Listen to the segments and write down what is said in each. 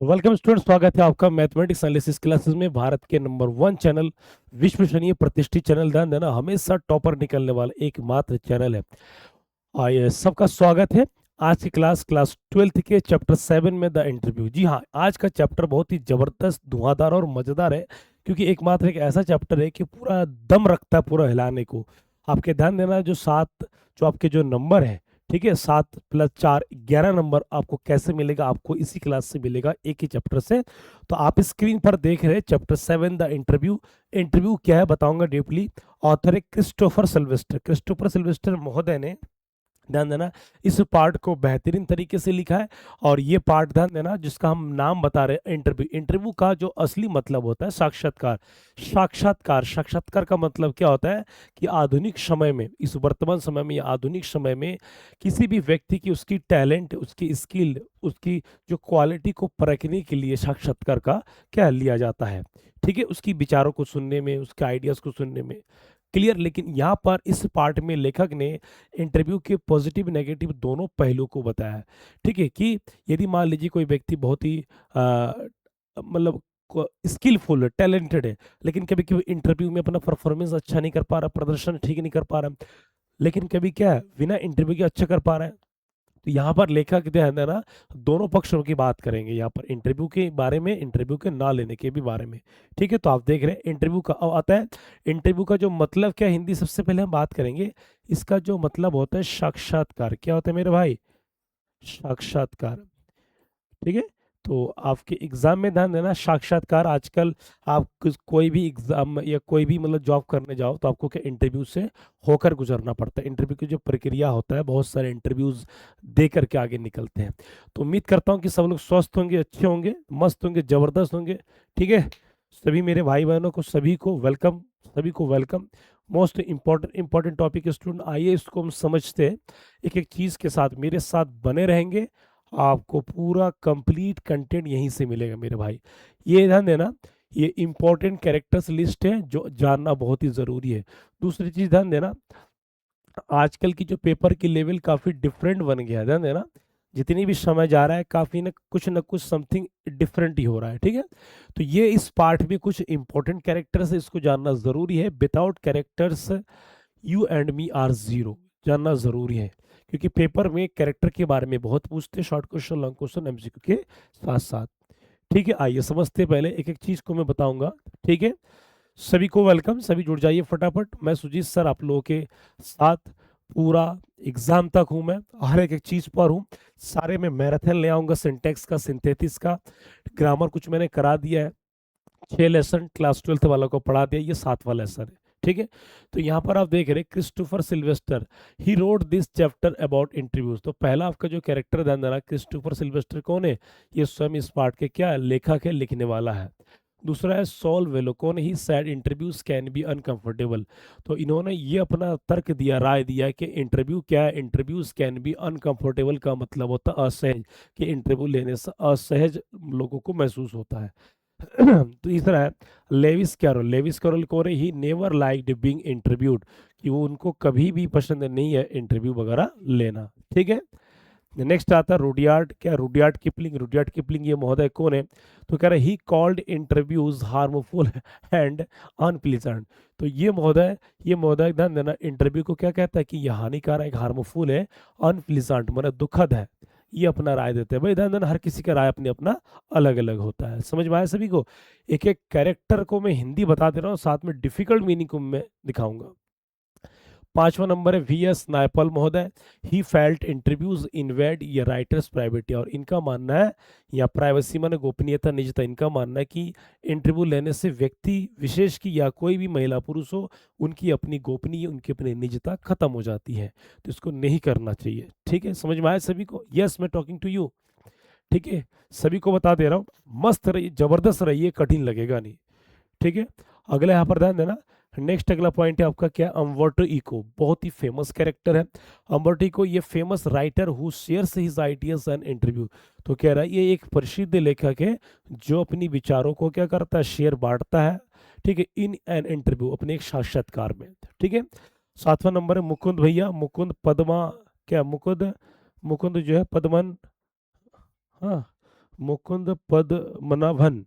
Welcome student, स्वागत है आपका मैथमेटिक्स एनालिसिस क्लासेस में। भारत के नंबर 1 चैनल, विश्वसनीय प्रतिष्ठित चैनल, ध्यान देना, हमेशा टॉपर निकलने वाला एकमात्र चैनल है। आइए, सबका स्वागत है। आज की क्लास 12th के चैप्टर 7 में द इंटरव्यू। जी हाँ, आज का चैप्टर बहुत ही जबरदस्त, धुआंधार और मजेदार है, क्योंकि एकमात्र एक ऐसा चैप्टर है कि पूरा दम रखता है पूरा हिलाने को। आपके ध्यान देना, जो आपके जो नंबर है, ठीक है, 7 + 4 11 नंबर आपको कैसे मिलेगा? आपको इसी क्लास से मिलेगा, एक ही चैप्टर से। तो आप स्क्रीन पर देख रहे हैं चैप्टर 7 द इंटरव्यू। इंटरव्यू क्या है बताऊंगा डीपली। ऑथर है क्रिस्टोफर सिल्वेस्टर। क्रिस्टोफर सिल्वेस्टर महोदय ने, ध्यान देना, इस पार्ट को बेहतरीन तरीके से लिखा है। और ये पार्ट, ध्यान देना, जिसका हम नाम बता रहे हैं इंटरव्यू। इंटरव्यू का जो असली मतलब होता है साक्षात्कार। साक्षात्कार का मतलब क्या होता है कि आधुनिक समय में, इस वर्तमान समय में या आधुनिक समय में, किसी भी व्यक्ति की उसकी टैलेंट, उसकी स्किल, उसकी जो क्वालिटी को परखने के लिए साक्षात्कार का क्या लिया जाता है। ठीक है, उसकी विचारों को सुनने में, उसके आइडियाज को सुनने में। क्लियर। लेकिन यहाँ पर इस पार्ट में लेखक ने इंटरव्यू के पॉजिटिव नेगेटिव दोनों पहलू को बताया है। ठीक है, कि यदि मान लीजिए कोई व्यक्ति बहुत ही मतलब स्किलफुल है, टैलेंटेड है, लेकिन कभी कभी इंटरव्यू में अपना परफॉर्मेंस अच्छा नहीं कर पा रहा, प्रदर्शन ठीक नहीं कर पा रहा, लेकिन कभी क्या है, बिना इंटरव्यू के अच्छा कर पा रहा है। तो यहाँ पर लेखक जो है ना, दोनों पक्षों की बात करेंगे यहाँ पर, इंटरव्यू के बारे में, इंटरव्यू के ना लेने के भी बारे में। ठीक है, तो आप देख रहे हैं इंटरव्यू का अब आता है। इंटरव्यू का जो मतलब क्या है, हिंदी सबसे पहले हम बात करेंगे। इसका जो मतलब होता है साक्षात्कार। क्या होता है मेरे भाई? साक्षात्कार। ठीक है, तो आपके एग्जाम में ध्यान देना, साक्षात्कार आजकल आप कोई भी एग्जाम या कोई भी मतलब जॉब करने जाओ तो आपको क्या इंटरव्यू से होकर गुजरना पड़ता है। इंटरव्यू की जो प्रक्रिया होता है, बहुत सारे इंटरव्यूज दे करके आगे निकलते हैं। तो उम्मीद करता हूँ कि सब लोग स्वस्थ होंगे, अच्छे होंगे, मस्त होंगे, जबरदस्त होंगे। ठीक है, सभी मेरे भाई बहनों को, सभी को वेलकम, सभी को welcome. Most important topic student, आइए इसको हम समझते हैं एक एक चीज के साथ। मेरे साथ बने रहेंगे, आपको पूरा कंप्लीट कंटेंट यहीं से मिलेगा मेरे भाई। ये ध्यान देना, ये इंपॉर्टेंट कैरेक्टर्स लिस्ट है जो जानना बहुत ही जरूरी है। दूसरी चीज ध्यान देना, आजकल की जो पेपर की लेवल काफी डिफरेंट बन गया है। ध्यान देना, जितनी भी समय जा रहा है, काफी न कुछ समथिंग डिफरेंट ही हो रहा है। ठीक है, तो ये इस पार्ट में कुछ इंपॉर्टेंट कैरेक्टर्स है, इसको जानना जरूरी है। Without characters you and me are zero, जानना जरूरी है, क्योंकि पेपर में कैरेक्टर के बारे में बहुत पूछते हैं, short question, long question, MCQ के साथ साथ। ठीक है, आइए समझते हैं, पहले एक एक चीज को मैं बताऊंगा। ठीक है, सभी को वेलकम, सभी जुड़ जाइए फटाफट। मैं सुजीत सर आप लोगों के साथ पूरा एग्जाम तक हूं, मैं हर एक एक चीज पर हूं। सारे में मैराथन ले आऊंगा, सिंटेक्स का, सिंथेसिस का, ग्रामर कुछ मैंने करा दिया है। 6 लेसन क्लास 12th वालों को पढ़ा दिया, ये 7वां लेसन है। ठीक है, तो यहाँ पर आप देख रहे हैं Christopher Sylvester, he road this chapter about interviews. तो पहला आपका जो कैरेक्टर ध्यान देना, क्रिस्टोफर सिल्वेस्टर कौन है? ये स्वयं इस पार्ट के क्या लेखक है, लिखने वाला है। दूसरा है सॉल वेलो, कौन? He said interviews can be uncomfortable. तो इन्होंने ये अपना तर्क दिया, राय दिया कि इंटरव्यू क्या है, इंटरव्यूज कैन बी अनकंफर्टेबल का मतलब होता है असहज, कि इंटरव्यू लेने से असहज लोगों को महसूस होता है। तीसरा है लेविस कैरोल कौन है? He never liked being interviewed, कि वो उनको कभी भी पसंद नहीं है इंटरव्यू वगैरह लेना। ठीक है, नेक्स्ट आता है रुडियार्ड। क्या? Rudyard Kipling. रुडियार्ड किपलिंग ये महोदय कौन है? तो कह रहे he called interviews harmful and unpleasant. तो ये महोदय ध्यान देना, इंटरव्यू को क्या कहता है कि यह हानिकारक, हार्मफुल है, अनप्लीजेंट मतलब दुखद है। ये अपना राय देते हैं। भाई ध्यान देना, हर किसी का राय अपने अपना अलग अलग होता है। समझ में आया सभी को? एक एक कैरेक्टर को मैं हिंदी बता दे रहा हूँ, साथ में डिफिकल्ट मीनिंग को मैं दिखाऊंगा। 5वां नंबर है वी एस नायपल महोदय। ही फेल्ट इंटरव्यूज इनवेड या राइटर्स प्राइवेटी। और इनका मानना है, या प्राइवेसी माने गोपनीयता, निजता, इनका मानना है कि इंटरव्यू लेने से व्यक्ति विशेष की या कोई भी महिला पुरुष हो, उनकी अपनी गोपनीय, उनकी अपनी निजता खत्म हो जाती है। तो इसको नहीं करना चाहिए। ठीक है, समझ में आया सभी को? यस, मैं टॉकिंग टू यू। ठीक है, सभी को बता दे रहा हूँ, मस्त रहिए, जबरदस्त रहिए, कठिन लगेगा नहीं। ठीक है, अगला यहाँ पर ध्यान देना। नेक्स्ट अगला पॉइंट है आपका क्या? अम्बर्टो इको, बहुत ही फेमस कैरेक्टर है। अम्बर्टो इको ये famous writer who shares his ideas and interview. तो कह रहा है ये एक प्रसिद्ध लेखक है जो अपनी विचारों को क्या करता है, शेयर बांटता है। ठीक है, इन एन इंटरव्यू, अपने एक साक्षात्कार में। ठीक है, 7वां नंबर है मुकुंद भैया। मुकुंद पद्मा, क्या मुकुंद, मुकुंद जो है पद्मन, हाँ, मुकुंद पद्मनाभन,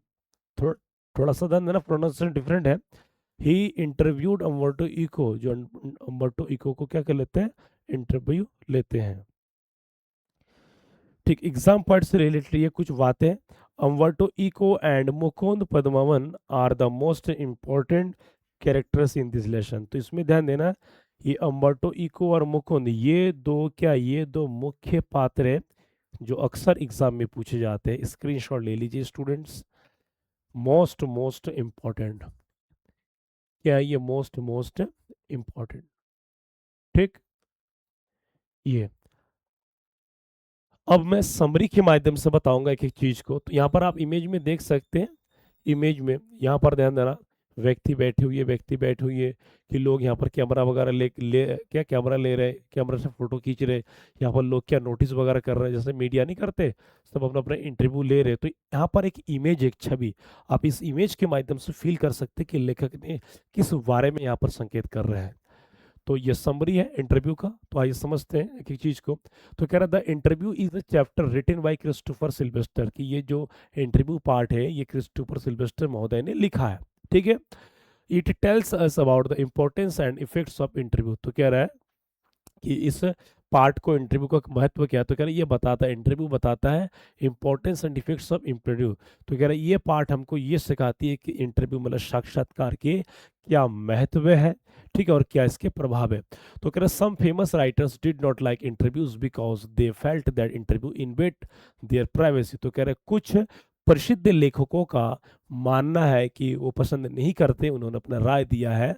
थोड़ा थोड़ा सा ध्यान देना, प्रोनाउंसिएशन डिफरेंट है। ही इंटरव्यूड अम्बर्टो इको, जो अम्बर्टो इको को क्या कर लेते हैं, इंटरव्यू लेते हैं। ठीक, एग्जाम पॉइंट से रिलेटेड ये कुछ बातें। Umberto Eco and Mukund Padmanabhan are the most important characters in this lesson. तो इसमें ध्यान देना, ये अम्बर्टो इको और मुकुंद, ये दो क्या, ये दो मुख्य पात्र हैं जो अक्सर एग्जाम में पूछे जाते हैं। स्क्रीनशॉट ले लीजिए स्टूडेंट्स। मोस्ट मोस्ट इंपॉर्टेंट, क्या है ये, मोस्ट मोस्ट इंपॉर्टेंट। ठीक, ये अब मैं समरी के माध्यम से बताऊंगा एक एक चीज को। तो यहाँ पर आप इमेज में देख सकते हैं, इमेज में यहाँ पर ध्यान देना, व्यक्ति बैठे हुए, व्यक्ति बैठे हुए कि लोग यहाँ पर कैमरा वगैरह ले क्या कैमरा ले रहे, कैमरा से फोटो खींच रहे। यहाँ पर लोग क्या नोटिस वगैरह कर रहे हैं, जैसे मीडिया नहीं करते, सब अपना अपना इंटरव्यू ले रहे। तो यहाँ पर एक इमेज, एक छवि, आप इस इमेज के माध्यम से फील कर सकते हैं कि लेखक ने किस बारे में यहाँ पर संकेत कर रहे हैं। तो ये समरी है इंटरव्यू का। तो आइए समझते हैं एक एक चीज को। तो कह रहा the interview is a chapter written by Christopher Silvester, कि ये जो इंटरव्यू पार्ट है ये क्रिस्टोफर सिल्वेस्टर महोदय ने लिखा है। ठीक है, it tells us about the importance and effects of interview. तो कह रहा है कि इस पार्ट को, इंटरव्यू का महत्व क्या है, तो कह रहा है ये बताता है, इंटरव्यू बताता है importance and effects of interview. तो कह रहा है ये पार्ट हमको ये सिखाती है कि इंटरव्यू मतलब साक्षात्कार के क्या महत्व है, ठीक है, और क्या इसके प्रभाव है। तो कह रहा है some famous writers did not like interviews because they felt that interview invade their privacy. तो कह रहे हैं कुछ प्रसिद्ध लेखकों का मानना है कि वो पसंद नहीं करते, उन्होंने अपना राय दिया है।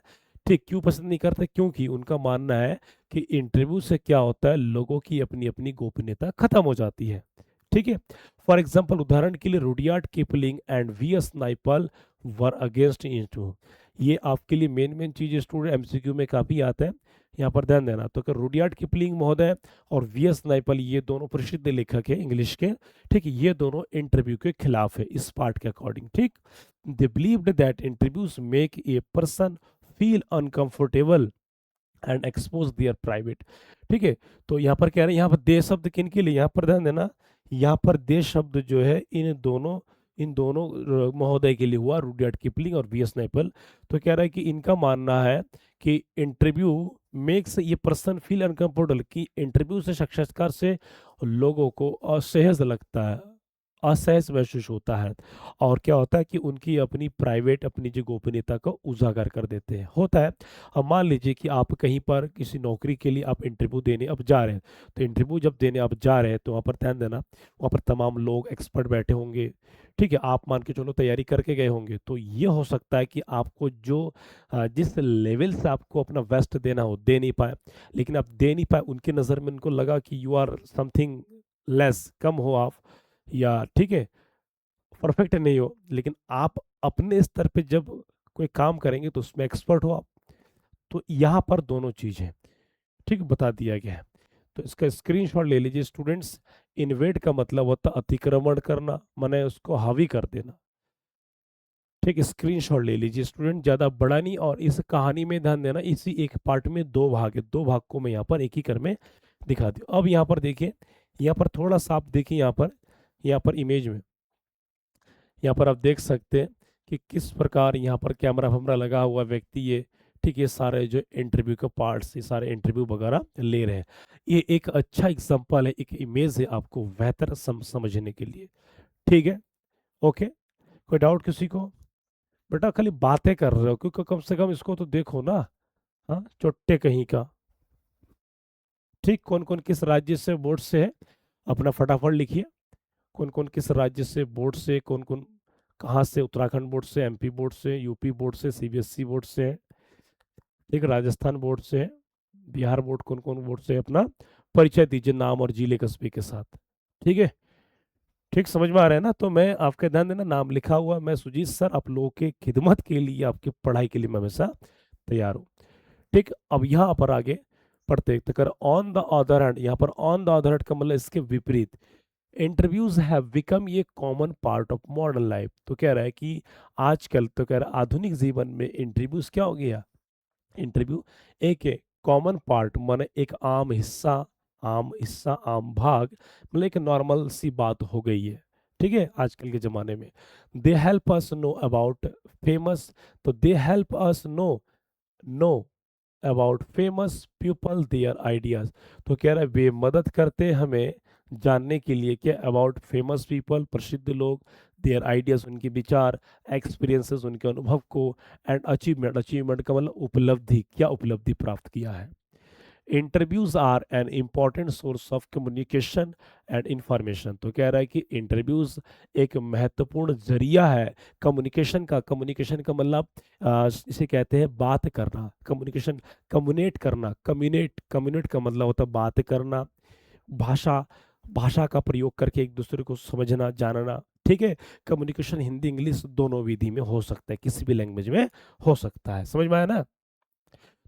ठीक, क्यों पसंद नहीं करते, क्योंकि उनका मानना है कि इंटरव्यू से क्या होता है, लोगों की अपनी अपनी गोपनीयता खत्म हो जाती है। ठीक है, फॉर एग्जाम्पल, उदाहरण के लिए Rudyard Kipling and V S Naipaul were against interview. ये आपके लिए मेन मेन चीज स्टूडेंट एमसीक्यू में काफी आता है, यहाँ पर ध्यान देना। तो अगर रुडियार्ड किपलिंग महोदय और वी एस नाइपल, ये दोनों प्रसिद्ध लेखक है इंग्लिश के, ठीक है, ये दोनों इंटरव्यू के खिलाफ है इस पार्ट के अकॉर्डिंग। ठीक, they believed that interviews make a person feel uncomfortable and expose there private. ठीक है, तो यहाँ पर कह रहे हैं, यहाँ पर दे शब्द किन के लिए, यहाँ पर ध्यान देना, यहाँ पर दे शब्द जो है इन दोनों महोदय के लिए हुआ, रुडयार्ड किपलिंग और वी एस नैपल। तो कह रहा है कि इनका मानना है कि इंटरव्यू मेक्स ये पर्सन फील अनकंफर्टेबल, कि इंटरव्यू से, साक्षात्कार से लोगों को असहज लगता है, असहज महसूस होता है, और क्या होता है कि उनकी अपनी प्राइवेट, अपनी जो गोपनीयता को उजागर कर देते हैं, होता है। अब मान लीजिए कि आप कहीं पर किसी नौकरी के लिए आप इंटरव्यू देने अब जा रहे हैं। तो इंटरव्यू जब देने आप जा रहे हैं तो वहाँ पर ध्यान देना, वहाँ पर तमाम लोग एक्सपर्ट बैठे होंगे। ठीक है, आप मान के चलो तैयारी करके गए होंगे, तो ये हो सकता है कि आपको जो जिस लेवल से आपको अपना बेस्ट देना हो, दे नहीं पाए। लेकिन आप दे नहीं पाए, उनकी नज़र में उनको लगा कि यू आर समथिंग लेस, कम हो आप, या ठीक है परफेक्ट नहीं हो। लेकिन आप अपने स्तर पे जब कोई काम करेंगे तो उसमें एक्सपर्ट हो आप। तो यहाँ पर दोनों चीज है, ठीक, बता दिया गया है। तो इसका स्क्रीनशॉट ले लीजिए स्टूडेंट्स। इन्वेड का मतलब होता है अतिक्रमण करना, माने उसको हावी कर देना। ठीक, स्क्रीनशॉट ले लीजिए स्टूडेंट, ज्यादा बड़ा नहीं। और इस कहानी में ध्यान देना, इसी एक पार्ट में दो भाग है, दो भाग को मैं यहाँ पर एक ही कर में दिखा दी। अब यहाँ पर देखिए, यहाँ पर थोड़ा सा आप देखिए, यहाँ पर इमेज में, यहाँ पर आप देख सकते हैं कि किस प्रकार यहाँ पर कैमरा वैमरा लगा हुआ व्यक्ति, ये ठीक, ये सारे जो इंटरव्यू के पार्ट्स, ये सारे इंटरव्यू वगैरह ले रहे हैं। ये एक अच्छा एग्जांपल है, एक इमेज है आपको बेहतर समझने के लिए। ठीक है, ओके, कोई डाउट किसी को? बेटा खाली बातें कर रहे हो, क्योंकि कम से कम इसको तो देखो ना। हाँ, चोट्टे कहीं का। ठीक, कौन कौन किस राज्य से बोर्ड से है, अपना फटाफट लिखिए। कौन कौन किस राज्य से बोर्ड से, कौन कौन कहाँ से, उत्तराखंड बोर्ड से, एमपी बोर्ड से, यूपी बोर्ड से, सीबीएसई बोर्ड से है, ठीक, राजस्थान बोर्ड से है, बिहार बोर्ड, कौन कौन बोर्ड से है, अपना परिचय दीजिए नाम और जिले कस्बे के साथ। ठीक है, ठीक, समझ में आ रहा है ना? तो मैं आपका ध्यान देना, नाम लिखा हुआ, मैं सुजीत सर, आप लोगों के खिदमत के लिए, आपकी पढ़ाई के लिए मैं हमेशा तैयार हूँ। ठीक, अब यहाँ पर आगे पढ़ते हैं। तो कर ऑन द अदर हैंड, यहाँ पर ऑन द अदर हैंड का मतलब इसके विपरीत, इंटरव्यूज हैव बिकम ये common part of modern life. तो कह रहा है कि आजकल, तो कह रहा है आधुनिक जीवन में इंटरव्यूज क्या हो गया, इंटरव्यू एक कॉमन पार्ट, माने एक आम हिस्सा, आम हिस्सा, आम भाग, मतलब एक नॉर्मल सी बात हो गई है। ठीक है, आजकल के ज़माने में। They help us know about famous, तो they help us know about famous people their ideas. तो कह रहा है वे मदद करते हैं हमें जानने के लिए क्या, अबाउट फेमस पीपल, प्रसिद्ध लोग, देयर आइडियाज उनके विचार, एक्सपीरियंसेस उनके अनुभव को, एंड अचीवमेंट, अचीवमेंट का मतलब उपलब्धि, क्या उपलब्धि प्राप्त किया है। Interviews are an important source of communication and information. तो कह रहा है कि इंटरव्यूज एक महत्वपूर्ण जरिया है कम्युनिकेशन का। कम्युनिकेशन का मतलब इसे कहते हैं बात करना, कम्युनिकेशन, कम्युनेट करना, कम्युनेट, कम्युनेट का मतलब होता है बात करना, भाषा, भाषा का प्रयोग करके एक दूसरे को समझना, जानना। ठीक है, कम्युनिकेशन हिंदी इंग्लिश दोनों विधि में हो सकता है, किसी भी लैंग्वेज में हो सकता है, समझ में आया ना।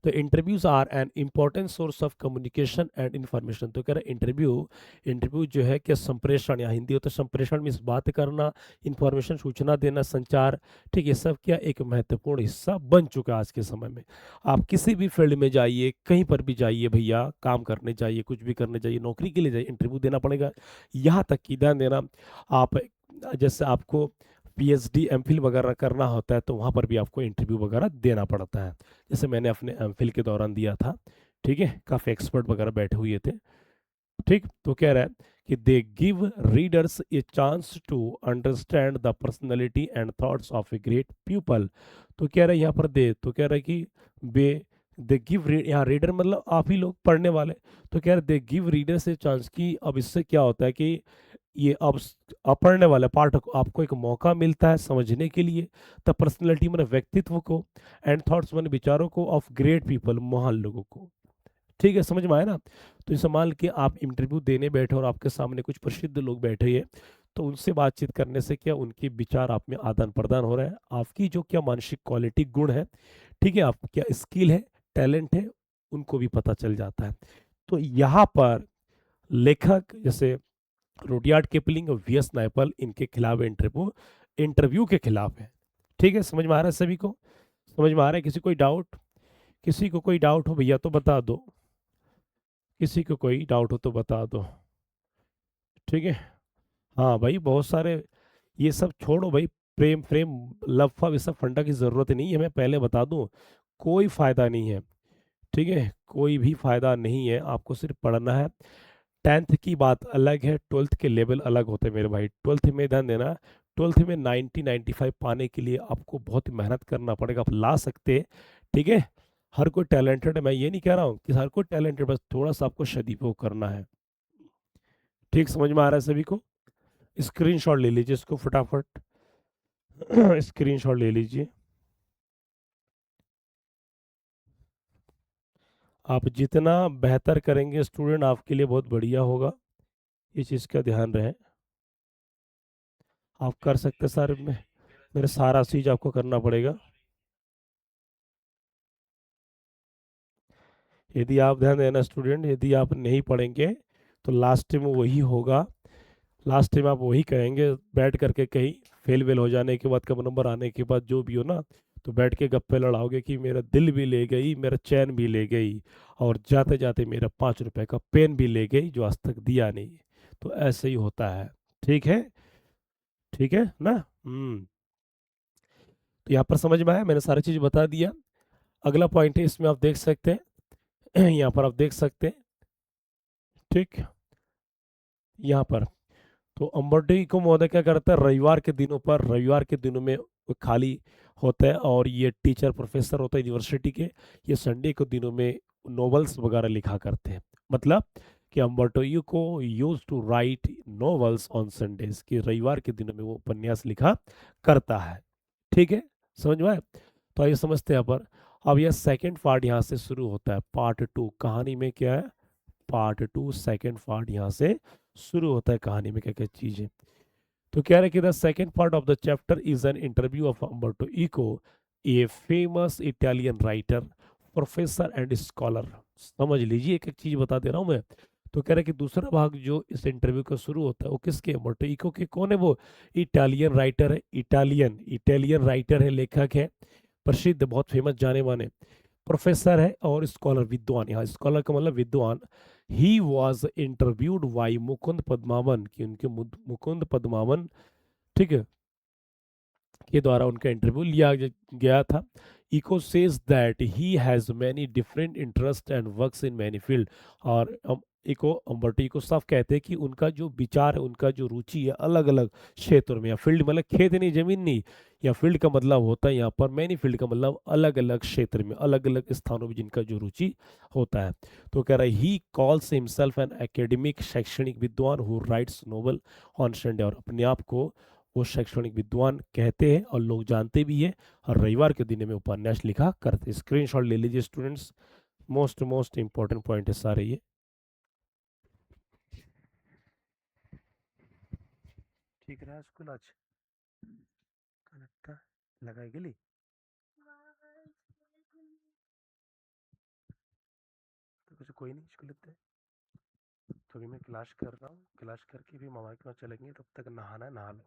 तो interviews are an important source of communication and information. तो कह रहे इंटरव्यू, इंटरव्यू जो है कि संप्रेषण, या हिंदी होता है संप्रेषण में बात करना, इन्फॉर्मेशन सूचना देना, संचार, ठीक, ये सब क्या एक महत्वपूर्ण हिस्सा बन चुका है आज के समय में। आप किसी भी फील्ड में जाइए, कहीं पर भी जाइए भैया, काम करने जाइए, कुछ भी करने जाइए, नौकरी के लिए जाइए, इंटरव्यू देना पड़ेगा। यहाँ तक कि ध्यान देना, आप जैसे आपको पीएचडी एमफिल वगैरह करना होता है तो वहाँ पर भी आपको इंटरव्यू वगैरह देना पड़ता है। जैसे मैंने अपने एमफिल के दौरान दिया था, ठीक है, काफ़ी एक्सपर्ट वगैरह बैठे हुए थे। ठीक, तो कह रहा है कि they give readers a chance to understand the personality and thoughts of a great people. तो कह रहा है यहाँ पर दे, तो कह रहा है कि बे, दे गिव, यहाँ रीडर मतलब आप ही लोग पढ़ने वाले। तो कह रहे दे गिव रीडर्स ए चांस, की अब इससे क्या होता है कि ये अब पढ़ने वाले पाठक आपको एक मौका मिलता है समझने के लिए, द पर्सनैलिटी मैंने व्यक्तित्व को, एंड थॉट्स मैंने विचारों को, ऑफ ग्रेट पीपल महान लोगों को। ठीक है, समझ में आया ना। तो इसे मान के आप इंटरव्यू देने बैठे और आपके सामने कुछ प्रसिद्ध लोग बैठे हैं, तो उनसे बातचीत करने से क्या उनके विचार आप में आदान प्रदान हो रहा है, आपकी जो क्या मानसिक क्वालिटी गुण है, ठीक है, आप क्या स्किल है, टैलेंट है, उनको भी पता चल जाता है। तो यहाँ पर लेखक जैसे रुडयार्ड किपलिंग और वी एस नायपल, इनके खिलाफ इंटरव्यू, इंटरव्यू के खिलाफ है। ठीक है, समझ में आ रहा है सभी को, समझ में आ रहा है, किसी कोई डाउट, किसी को कोई डाउट हो भैया तो बता दो, किसी को कोई डाउट हो तो बता दो। ठीक है, हाँ भाई बहुत सारे, ये सब छोड़ो भाई, प्रेम फ्रेम लव फव, ये सब फंडा की ज़रूरत नहीं है, मैं पहले बता दूं, कोई फ़ायदा नहीं है। ठीक है, कोई भी फ़ायदा नहीं है, आपको सिर्फ पढ़ना है। 10th की बात अलग है, 12th के लेवल अलग होते हैं मेरे भाई। 12th में ध्यान देना, 12th में 90-95 पाने के लिए आपको बहुत मेहनत करना पड़ेगा, आप ला सकते हैं। ठीक है, हर कोई टैलेंटेड है, मैं ये नहीं कह रहा हूँ कि हर कोई टैलेंटेड, बस थोड़ा सा आपको सदुपयोग करना है। ठीक, समझ में आ रहा है सभी को। स्क्रीनशॉट ले लीजिए इसको फटाफट, स्क्रीनशॉट ले लीजिए। आप जितना बेहतर करेंगे स्टूडेंट, आपके लिए बहुत बढ़िया होगा, इस चीज़ का ध्यान रहे। आप कर सकते सर में, मेरा सारा चीज़ आपको करना पड़ेगा। यदि आप ध्यान देना स्टूडेंट, यदि आप नहीं पढ़ेंगे तो लास्ट में वही होगा, लास्ट में आप वही कहेंगे बैठ करके, कहीं फेल वेल हो जाने के बाद, कम नंबर आने के बाद जो भी हो ना, तो बैठ के गप्पे लड़ाओगे कि मेरा दिल भी ले गई, मेरा चैन भी ले गई, और जाते जाते मेरा 5 रुपए का पेन भी ले गई जो आज तक दिया नहीं। तो ऐसे ही होता है। ठीक है, ठीक है ना। तो यहाँ पर समझ में आया, मैंने सारी चीज़ बता दिया। अगला पॉइंट है, इसमें आप देख सकते हैं, यहाँ पर आप देख सकते हैं, ठीक, यहाँ पर तो अम्बर्टो को महोदय क्या करता है, रविवार के दिनों पर, रविवार के दिनों में वो खाली होता है, और ये टीचर प्रोफेसर होता है यूनिवर्सिटी के, ये संडे के दिनों में नॉवेल्स वगैरह लिखा करते हैं। मतलब कि अम्बर्टो को use to write novels on Sundays, कि रविवार के दिनों में वो उपन्यास लिखा करता है। ठीक है, समझ में आया? तो आइए समझते हैं यहाँ पर। अब यह सेकंड पार्ट यहाँ से शुरू होता है, पार्ट 2 कहानी में क्या है, पार्ट 2 सेकंड पार्ट यहाँ से शुरू होता है, कहानी में क्या क्या चीजें। तो कह रहे कि the second part of the chapter is an interview of Umberto Eco, a famous Italian writer, professor and scholar. समझ लीजिए, एक एक चीज बता दे रहा हूं मैं। तो कह रहे कि दूसरा भाग जो इस इंटरव्यू का शुरू होता है वो किसके, अम्बर्टो इको के। कौन है वो, इटालियन राइटर है, इटालियन इटालियन राइटर है, लेखक है, प्रसिद्ध, बहुत फेमस, जाने माने। प्रोफेसर है और स्कॉलर विद्वान, यहाँ स्कॉलर का मतलब विद्वान। He was interviewed by Mukund Padmanabhan, कि उनके मुकुंद पद्मावन, ठीक है, के द्वारा उनका इंटरव्यू लिया गया था। Eco says that he has many different interest and works in many field. और इको अम्बर्टो इको साफ कहते हैं कि उनका जो विचार है, उनका जो रुचि है अलग अलग क्षेत्रों में, या फील्ड मतलब खेत नहीं, जमीन नहीं, या फील्ड का मतलब होता है यहाँ पर मैनी फील्ड का मतलब अलग अलग क्षेत्र में, अलग अलग स्थानों में जिनका जो रुचि होता है। तो कह रहा है he calls himself an academic, शैक्षणिक विद्वान who rights novel on Sunday, और अपने आप को वो शैक्षणिक विद्वान कहते हैं और लोग जानते भी हैं। और रविवार के दिन में उपन्यास लिखा करते। स्क्रीनशॉट ले लीजिए students, most most important point है सारे ये। ठीक रहा स्कूल आज कनेक्ट लगाई गेली, तो कुछ कोई नहीं स्कूल लेते। तो अभी मैं क्लास कर रहा हूँ, क्लास करके भी मामा के पास चलेंगे, तब तक नहाना है, नहा लो।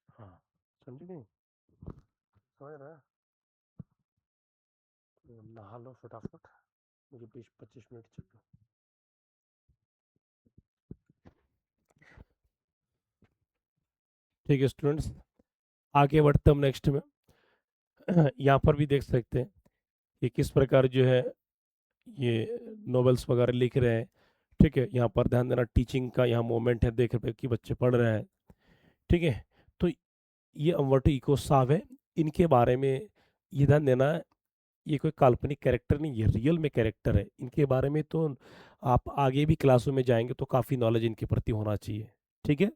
हाँ, समझ नहीं, समझ रहा है? तो नहा लो फटाफट, मुझे 20-25 मिनट चाहिए। ठीक है स्टूडेंट्स, आगे बढ़ते हम नेक्स्ट में। यहाँ पर भी देख सकते हैं कि किस प्रकार जो है ये नॉवेल्स वगैरह लिख रहे हैं। ठीक है, यहाँ पर ध्यान देना, टीचिंग का यहाँ मोमेंट है, देख रहे हैं कि बच्चे पढ़ रहे हैं। ठीक है, तो ये अम्बर्टो इको साहब है, इनके बारे में ये ध्यान देना, ये कोई काल्पनिक कैरेक्टर नहीं, ये रियल में कैरेक्टर है। इनके बारे में तो आप आगे भी क्लासों में जाएंगे तो काफ़ी नॉलेज इनके प्रति होना चाहिए। ठीक है,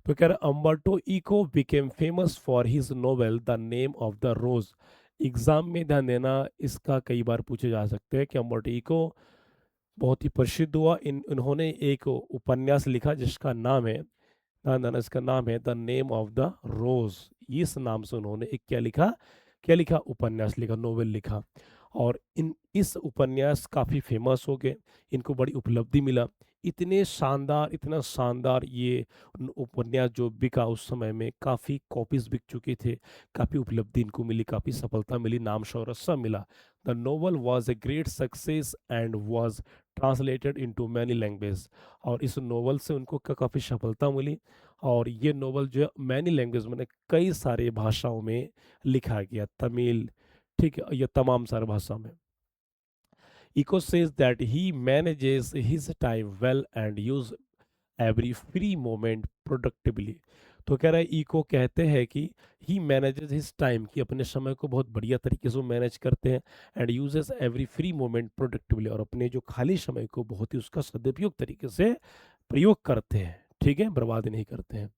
तो कह रहे Umberto Eco became famous for his novel the name of the rose. Exam में ध्यान देना, इसका कई बार पूछे जा सकते हैं कि अम्बर्टो इको बहुत ही प्रसिद्ध हुआ, इन्होंने एक उपन्यास लिखा जिसका नाम है, ध्यान देना, इसका नाम है द नेम ऑफ द रोज। इस नाम से उन्होंने एक क्या लिखा, उपन्यास लिखा, नोवेल लिखा। और इन इस उपन्यास काफ़ी फेमस हो गए, इनको बड़ी उपलब्धि मिला। इतने शानदार, इतना शानदार ये उपन्यास जो बिका उस समय में, काफ़ी कॉपीज बिक चुके थे, काफ़ी उपलब्धि इनको मिली, काफ़ी सफलता मिली, नाम शौहरत सब मिला। The novel was a great success and was translated into many language. और इस नोवेल से उनको काफ़ी सफलता मिली, और ये नोवेल जो है मैनी लैंग्वेज में कई सारे भाषाओं में लिखा गया, तमिल, ठीक है, ये तमाम सारे भाषा में। Eco says that he manages his time well and use every free moment productively. तो कह रहा है, इको कहते हैं कि ही मैनेजेस हिज टाइम, कि अपने समय को बहुत बढ़िया तरीके से मैनेज करते हैं, and uses every free moment productively, और अपने जो खाली समय को बहुत ही उसका सदुपयोग तरीके से प्रयोग करते हैं। ठीक है, बर्बाद नहीं करते हैं।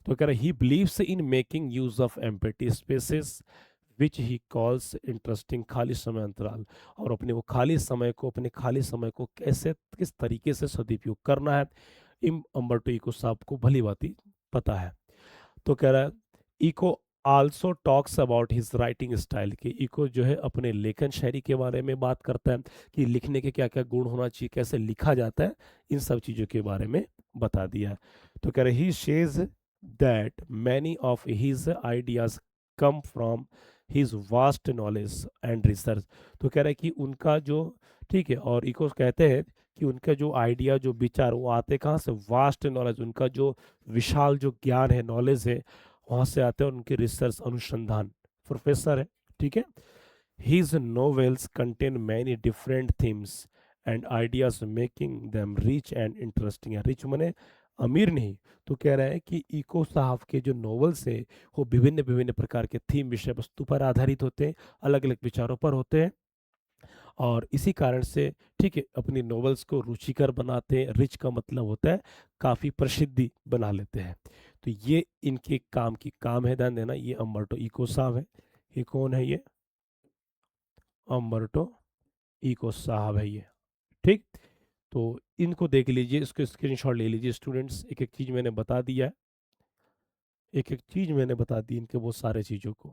तो कह रहा है he believes in making use of empty spaces which he calls interesting, खाली समय अंतराल, और अपने वो खाली समय को, अपने खाली समय को कैसे, किस तरीके से सदुपयोग करना है, इन अम्बर्टो इको साहब को भली भांति पता है। तो कह रहा है Eco also talks about his writing style, कि इको जो है अपने लेखन शैली के बारे में बात करता है, कि लिखने के क्या क्या गुण होना चाहिए, कैसे लिखा जाता है, इन सब चीज़ों के बारे में बता दिया है। तो कह रहे he says that many of his ideas come from his vast knowledge and research. तो कह रहे हैं कि उनका जो, ठीक है, और इको कहते हैं कि उनका जो आइडिया, जो विचार, वो आते कहाँ से, वास्ट नॉलेज, उनका जो विशाल जो ज्ञान है, नॉलेज है, वहाँ से आते हैं, उनके रिसर्च, अनुसंधान, प्रोफेसर है। ठीक है, His novels contain many different themes and ideas making them rich and interesting। है रिच मने अमीर नहीं, तो कह रहा है कि इको साहब के जो नॉवेल्स है वो विभिन्न विभिन्न प्रकार के थीम, विषय वस्तु पर आधारित होते हैं, अलग अलग विचारों पर होते हैं, और इसी कारण से, ठीक है, अपनी नॉवेल्स को रुचिकर बनाते हैं। रिच का मतलब होता है काफ़ी प्रसिद्धि बना लेते हैं। तो ये इनके काम की काम है, ध्यान देना, ये अम्बर्टो इको साहब है। ये कौन है, ये अम्बर्टो इको साहब है ये। ठीक, तो इनको देख लीजिए, इसको स्क्रीनशॉट ले लीजिए स्टूडेंट्स, एक एक चीज़ मैंने बता दिया है, एक एक चीज़ मैंने बता दी इनके वो सारे चीज़ों को।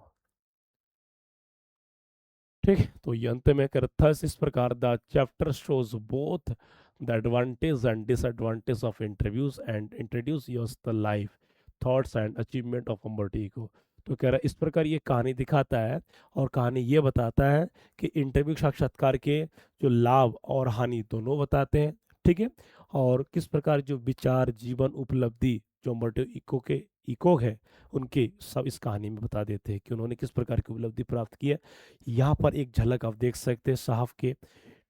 ठीक, तो ये अंत में करता है इस प्रकार, the chapter shows both the advantage and disadvantage of interviews and introduce yours the life thoughts and achievement of Umberto Eco. तो कह रहा है इस प्रकार ये कहानी दिखाता है और कहानी ये बताता है कि इंटरव्यू साक्षात्कार के जो लाभ और हानि दोनों बताते हैं। ठीक है। और किस प्रकार जो विचार जीवन उपलब्धि जो मर्टो इको है उनके सब इस कहानी में बता देते हैं कि उन्होंने किस प्रकार की उपलब्धि प्राप्त की है। यहाँ पर एक झलक आप देख सकते हैं साहब के।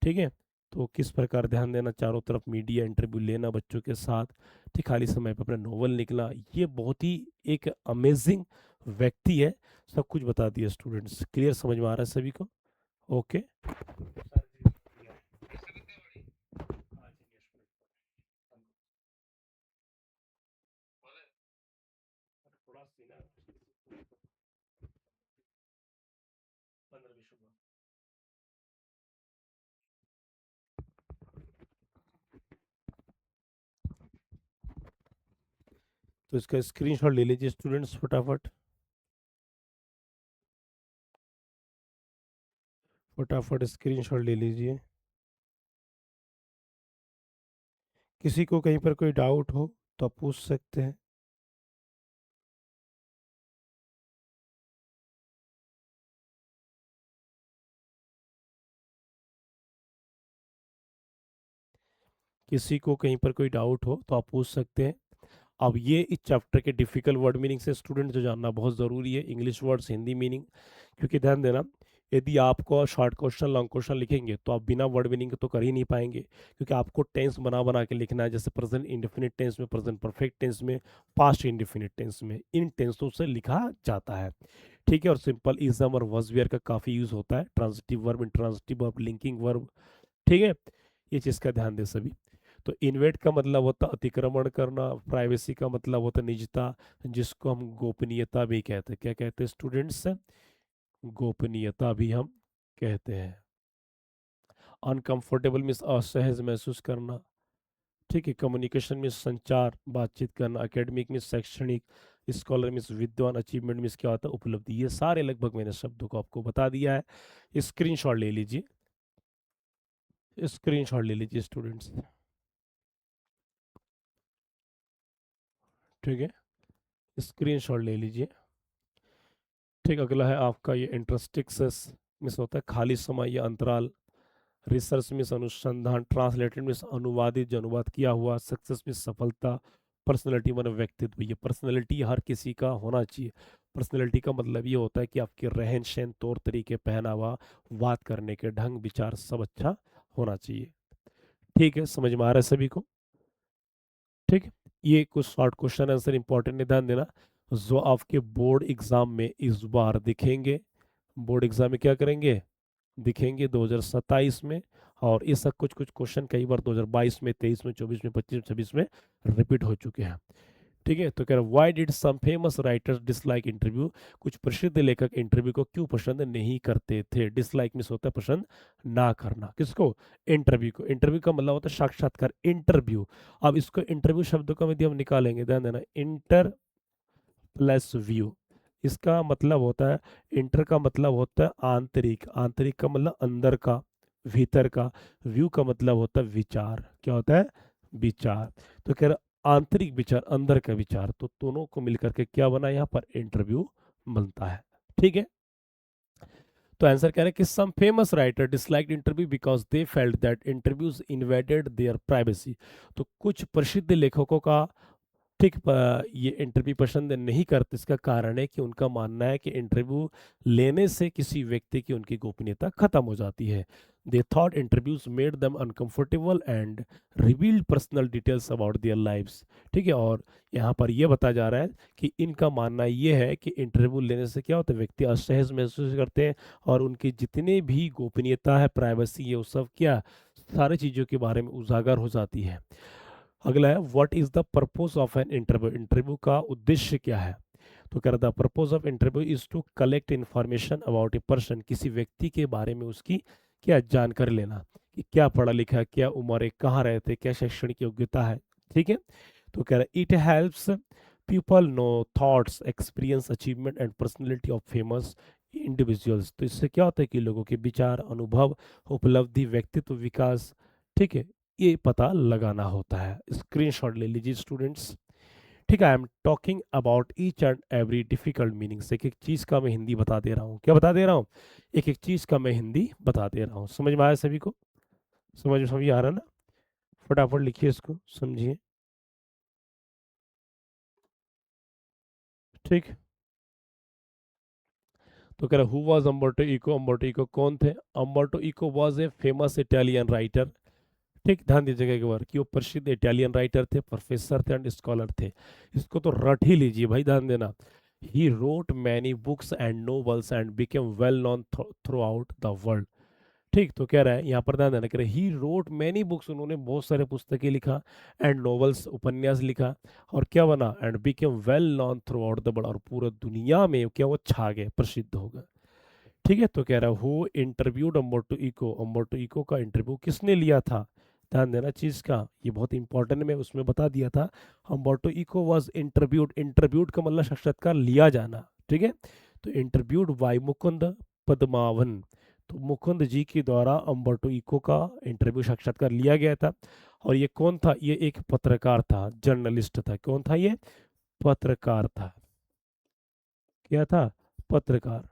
ठीक है। तो किस प्रकार ध्यान देना, चारों तरफ मीडिया, इंटरव्यू लेना बच्चों के साथ, ठीक, खाली समय पर अपना नोवेल लिखना, ये बहुत ही एक अमेजिंग व्यक्ति है। सब कुछ बता दिया स्टूडेंट्स, क्लियर समझ में आ रहा है सभी को? ओके। तो इसका स्क्रीनशॉट ले लीजिए स्टूडेंट्स फटाफट, फटाफट स्क्रीनशॉट ले लीजिए। किसी को कहीं पर कोई डाउट हो तो आप पूछ सकते हैं। किसी को कहीं पर कोई डाउट हो तो आप पूछ सकते हैं। अब ये इस चैप्टर के डिफिकल्ट वर्ड मीनिंग से स्टूडेंट जो जानना बहुत ज़रूरी है, इंग्लिश वर्ड्स हिंदी मीनिंग। क्योंकि ध्यान देना, यदि आपको शॉर्ट क्वेश्चन लॉन्ग क्वेश्चन लिखेंगे तो आप बिना वर्ड मीनिंग के तो कर ही नहीं पाएंगे, क्योंकि आपको टेंस बना बना के लिखना है, जैसे प्रेजेंट इंडेफिनिट टेंस में, प्रेजेंट परफेक्ट टेंस में, पास्ट इंडेफिनिट टेंस में, इन टेंसों से लिखा जाता है। ठीक है। और सिंपल इज़म और वॉज वेयर का काफ़ी यूज़ होता है, transitive verb, intransitive verb, linking verb. ठीक है। ये चीज़ का ध्यान दे सभी। तो इन्वेट का मतलब होता अतिक्रमण करना, प्राइवेसी का मतलब होता निजता, जिसको हम गोपनीयता भी कहते हैं। क्या कहते हैं स्टूडेंट्स? गोपनीयता भी हम कहते हैं। अनकंफर्टेबल मीन्स असहज महसूस करना। ठीक है। कम्युनिकेशन में संचार, बातचीत करना। एकेडमिक में शैक्षणिक। स्कॉलर मीन्स विद्वान। अचीवमेंट मीन्स क्या होता है? उपलब्धि। ये सारे लगभग मैंने शब्दों को आपको बता दिया है। स्क्रीनशॉट ले लीजिए, स्क्रीनशॉट ले लीजिए स्टूडेंट्स। ठीक है। स्क्रीनशॉट ले लीजिए। ठीक, अगला है आपका ये इंटरस्टिक्सेस मिस होता है खाली समय या अंतराल। रिसर्च मिस अनुसंधान। ट्रांसलेटेड मिस अनुवादित, जो अनुवाद किया हुआ। सक्सेस मिस सफलता। पर्सनैलिटी माने व्यक्तित्व। ये पर्सनैलिटी हर किसी का होना चाहिए। पर्सनैलिटी का मतलब ये होता है कि आपके रहन सहन, तौर तरीके, पहनावा, बात करने के ढंग, विचार सब अच्छा होना चाहिए। ठीक है, समझ में आ रहा है सभी को? ठीक है। ये कुछ शॉर्ट क्वेश्चन आंसर इंपॉर्टेंट है, ध्यान देना, जो आपके बोर्ड एग्जाम में इस बार दिखेंगे। बोर्ड एग्जाम में क्या करेंगे? दिखेंगे 2027 में। और ये सब कुछ कुछ क्वेश्चन कई बार 2022 में, 23 में, 24 में, 25 में, 26 में रिपीट हो चुके हैं। ठीक है। तो कह रहा why did some famous writers dislike interview? कुछ प्रसिद्ध लेखक इंटरव्यू को क्यों पसंद नहीं करते थे? डिसलाइक मीन्स होता है पसंद ना करना। किसको? इंटरव्यू को। इंटरव्यू का मतलब होता है साक्षात्कार, इंटरव्यू। अब इसको इंटरव्यू शब्द का यदि हम निकालेंगे, ध्यान देना, इंटर प्लस व्यू, इसका मतलब होता है, इंटर का मतलब होता है आंतरिक, आंतरिक का मतलब अंदर का, भीतर का। व्यू का मतलब होता है विचार। क्या होता है? विचार। तो कह रहा आंतरिक विचार, अंदर का विचार, तो दोनों को मिलकर के क्या बना? यहाँ पर इंटरव्यू बनता है। ठीक है। तो आंसर कह रहे हैं कि some famous writer disliked interview because they felt that interviews invaded their privacy. तो कुछ प्रसिद्ध लेखकों का, ठीक, ये इंटरव्यू पसंद नहीं करते। इसका कारण है कि उनका मानना है कि इंटरव्यू लेने से किसी व्यक्ति की उनकी गोपनीयता खत्म हो जाती है। They thought interviews made them uncomfortable and revealed personal details about their lives. ठीक है। और यहाँ पर यह बताया जा रहा है कि इनका मानना यह है कि इंटरव्यू लेने से क्या होता है, व्यक्ति असहज महसूस करते हैं और उनकी जितनी भी गोपनीयता है, प्राइवेसी है, वो सब क्या, सारी चीज़ों के बारे में उजागर हो जाती है। अगला है what is the purpose of an interview? Interview का उद्देश्य क्या है? तो कह रहा था purpose of interview is to collect information about a person. किसी व्यक्ति के बारे में उसकी क्या जानकारी लेना, कि क्या पढ़ा लिखा है, क्या उम्र है, कहाँ रहते, क्या शैक्षणिक योग्यता है। ठीक है। तो कह रहा it helps people know thoughts, experience, achievement and personality of famous individuals. तो इससे क्या होता है कि लोगों के विचार, अनुभव, उपलब्धि, व्यक्तित्व विकास, ठीक है, ये पता लगाना होता है। स्क्रीनशॉट ले लीजिए स्टूडेंट्स। ठीक है, I am talking about each and every difficult meanings. एक एक चीज का मैं हिंदी बता दे रहा हूँ। क्या बता दे रहा हूँ? एक एक चीज का मैं हिंदी बता दे रहा हूँ। समझ में आया सभी को? समझ आ रहा है ना? फटाफट लिखिए इसको, समझिए। ठीक। तो कह रहा who was Umberto Eco? Umberto Eco कौन थे? Umberto Eco was a famous Italian writer. ठीक, ध्यान दीजिएगा एक बार कि वो प्रसिद्ध इटालियन राइटर थे, प्रोफेसर थे एंड स्कॉलर थे। इसको तो रट ही लीजिए भाई, ध्यान देना। He wrote many books and novels and became well known throughout the world. ठीक, तो कह रहा है यहाँ पर, ध्यान देना, कह रहे ही रोट मैनी बुक्स, उन्होंने बहुत सारे पुस्तकें लिखा, एंड नॉवेल्स, उपन्यास लिखा, और क्या बना? And became well known throughout the world, और पूरा दुनिया में क्या वो छा गए, प्रसिद्ध हो गए। ठीक है, तो कह रहा है who interviewed Umberto Eco? Umberto Eco का इंटरव्यू किसने लिया था? ध्यान देना चीज का, ये बहुत इंपॉर्टेंट है, मैं उसमें बता दिया था। Umberto Eco was interviewed. Interviewed का मतलब साक्षात्कार लिया जाना। ठीक है, तो इंटरव्यूड बाय मुकुंद पद्मावन। तो मुकुंद जी के द्वारा अम्बर्टो इको का इंटरव्यू, साक्षात्कार लिया गया था। और ये कौन था? ये एक पत्रकार था, जर्नलिस्ट था। कौन था ये? पत्रकार था। क्या था? पत्रकार।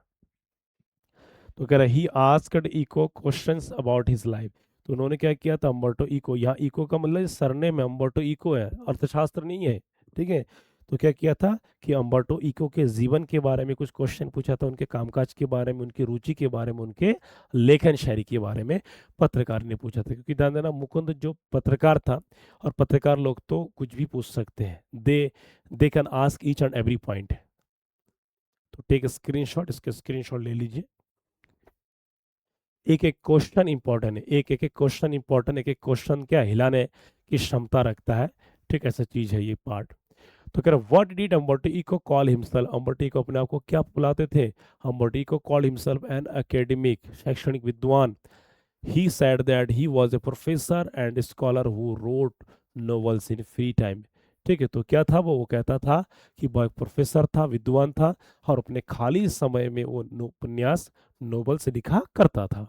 तो कह रहा है he asked Eco questions about his life. तो उन्होंने क्या किया था? अम्बर्टो इको, यहाँ इको का मतलब सरनेम है, अम्बर्टो इको है, अर्थशास्त्र नहीं है। ठीक है, तो क्या किया था कि अम्बर्टो इको के जीवन के बारे में कुछ क्वेश्चन पूछा था, उनके कामकाज के बारे में, उनकी रुचि के बारे में, उनके लेखन शैली के बारे में पत्रकार ने पूछा था। क्योंकि ध्यान देना, मुकुंद जो पत्रकार था, और पत्रकार लोग तो कुछ भी पूछ सकते हैं, they can ask each and every point. तो टेक स्क्रीनशॉट, इसके स्क्रीनशॉट ले लीजिए। एक एक क्वेश्चन इंपॉर्टेंट है, एक एक क्वेश्चन इंपॉर्टेंट, एक एक क्वेश्चन क्या हिलाने की क्षमता रखता है। ठीक, ऐसा चीज है ये पार्ट। तो कह रहा what did Umberto Eco call himself? Umberto Eco अपने आप को क्या बुलाते थे? Umberto Eco called himself an academic, शैक्षणिक विद्वान। He said that he was a professor and scholar who wrote novels in free time. ठीक है, तो क्या था वो कहता था कि वह एक प्रोफेसर था, विद्वान था, और अपने खाली समय में वो उपन्यास, नोवेल्स लिखा करता था।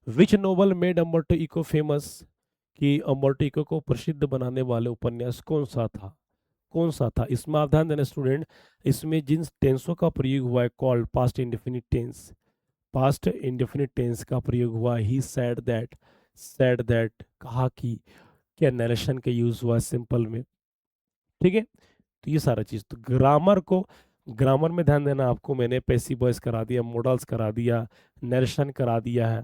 Which novel made Umberto Eco famous? कि अम्बर्टो इको को प्रसिद्ध बनाने वाले उपन्यास कौन सा था? कौन सा था? इसमें आप ध्यान देना स्टूडेंट, इसमें जिन टेंसों का प्रयोग हुआ है, called past indefinite tense, past indefinite tense का प्रयोग हुआ। ही सेड दैट, कहा कि, क्या नरेशन का यूज हुआ सिंपल में। ठीक है, तो ये सारा चीज, तो ग्रामर को, ग्रामर में ध्यान देना, आपको मैंने पैसिव वॉइस करा दिया, मोडल्स करा दिया, नरेशन करा दिया है।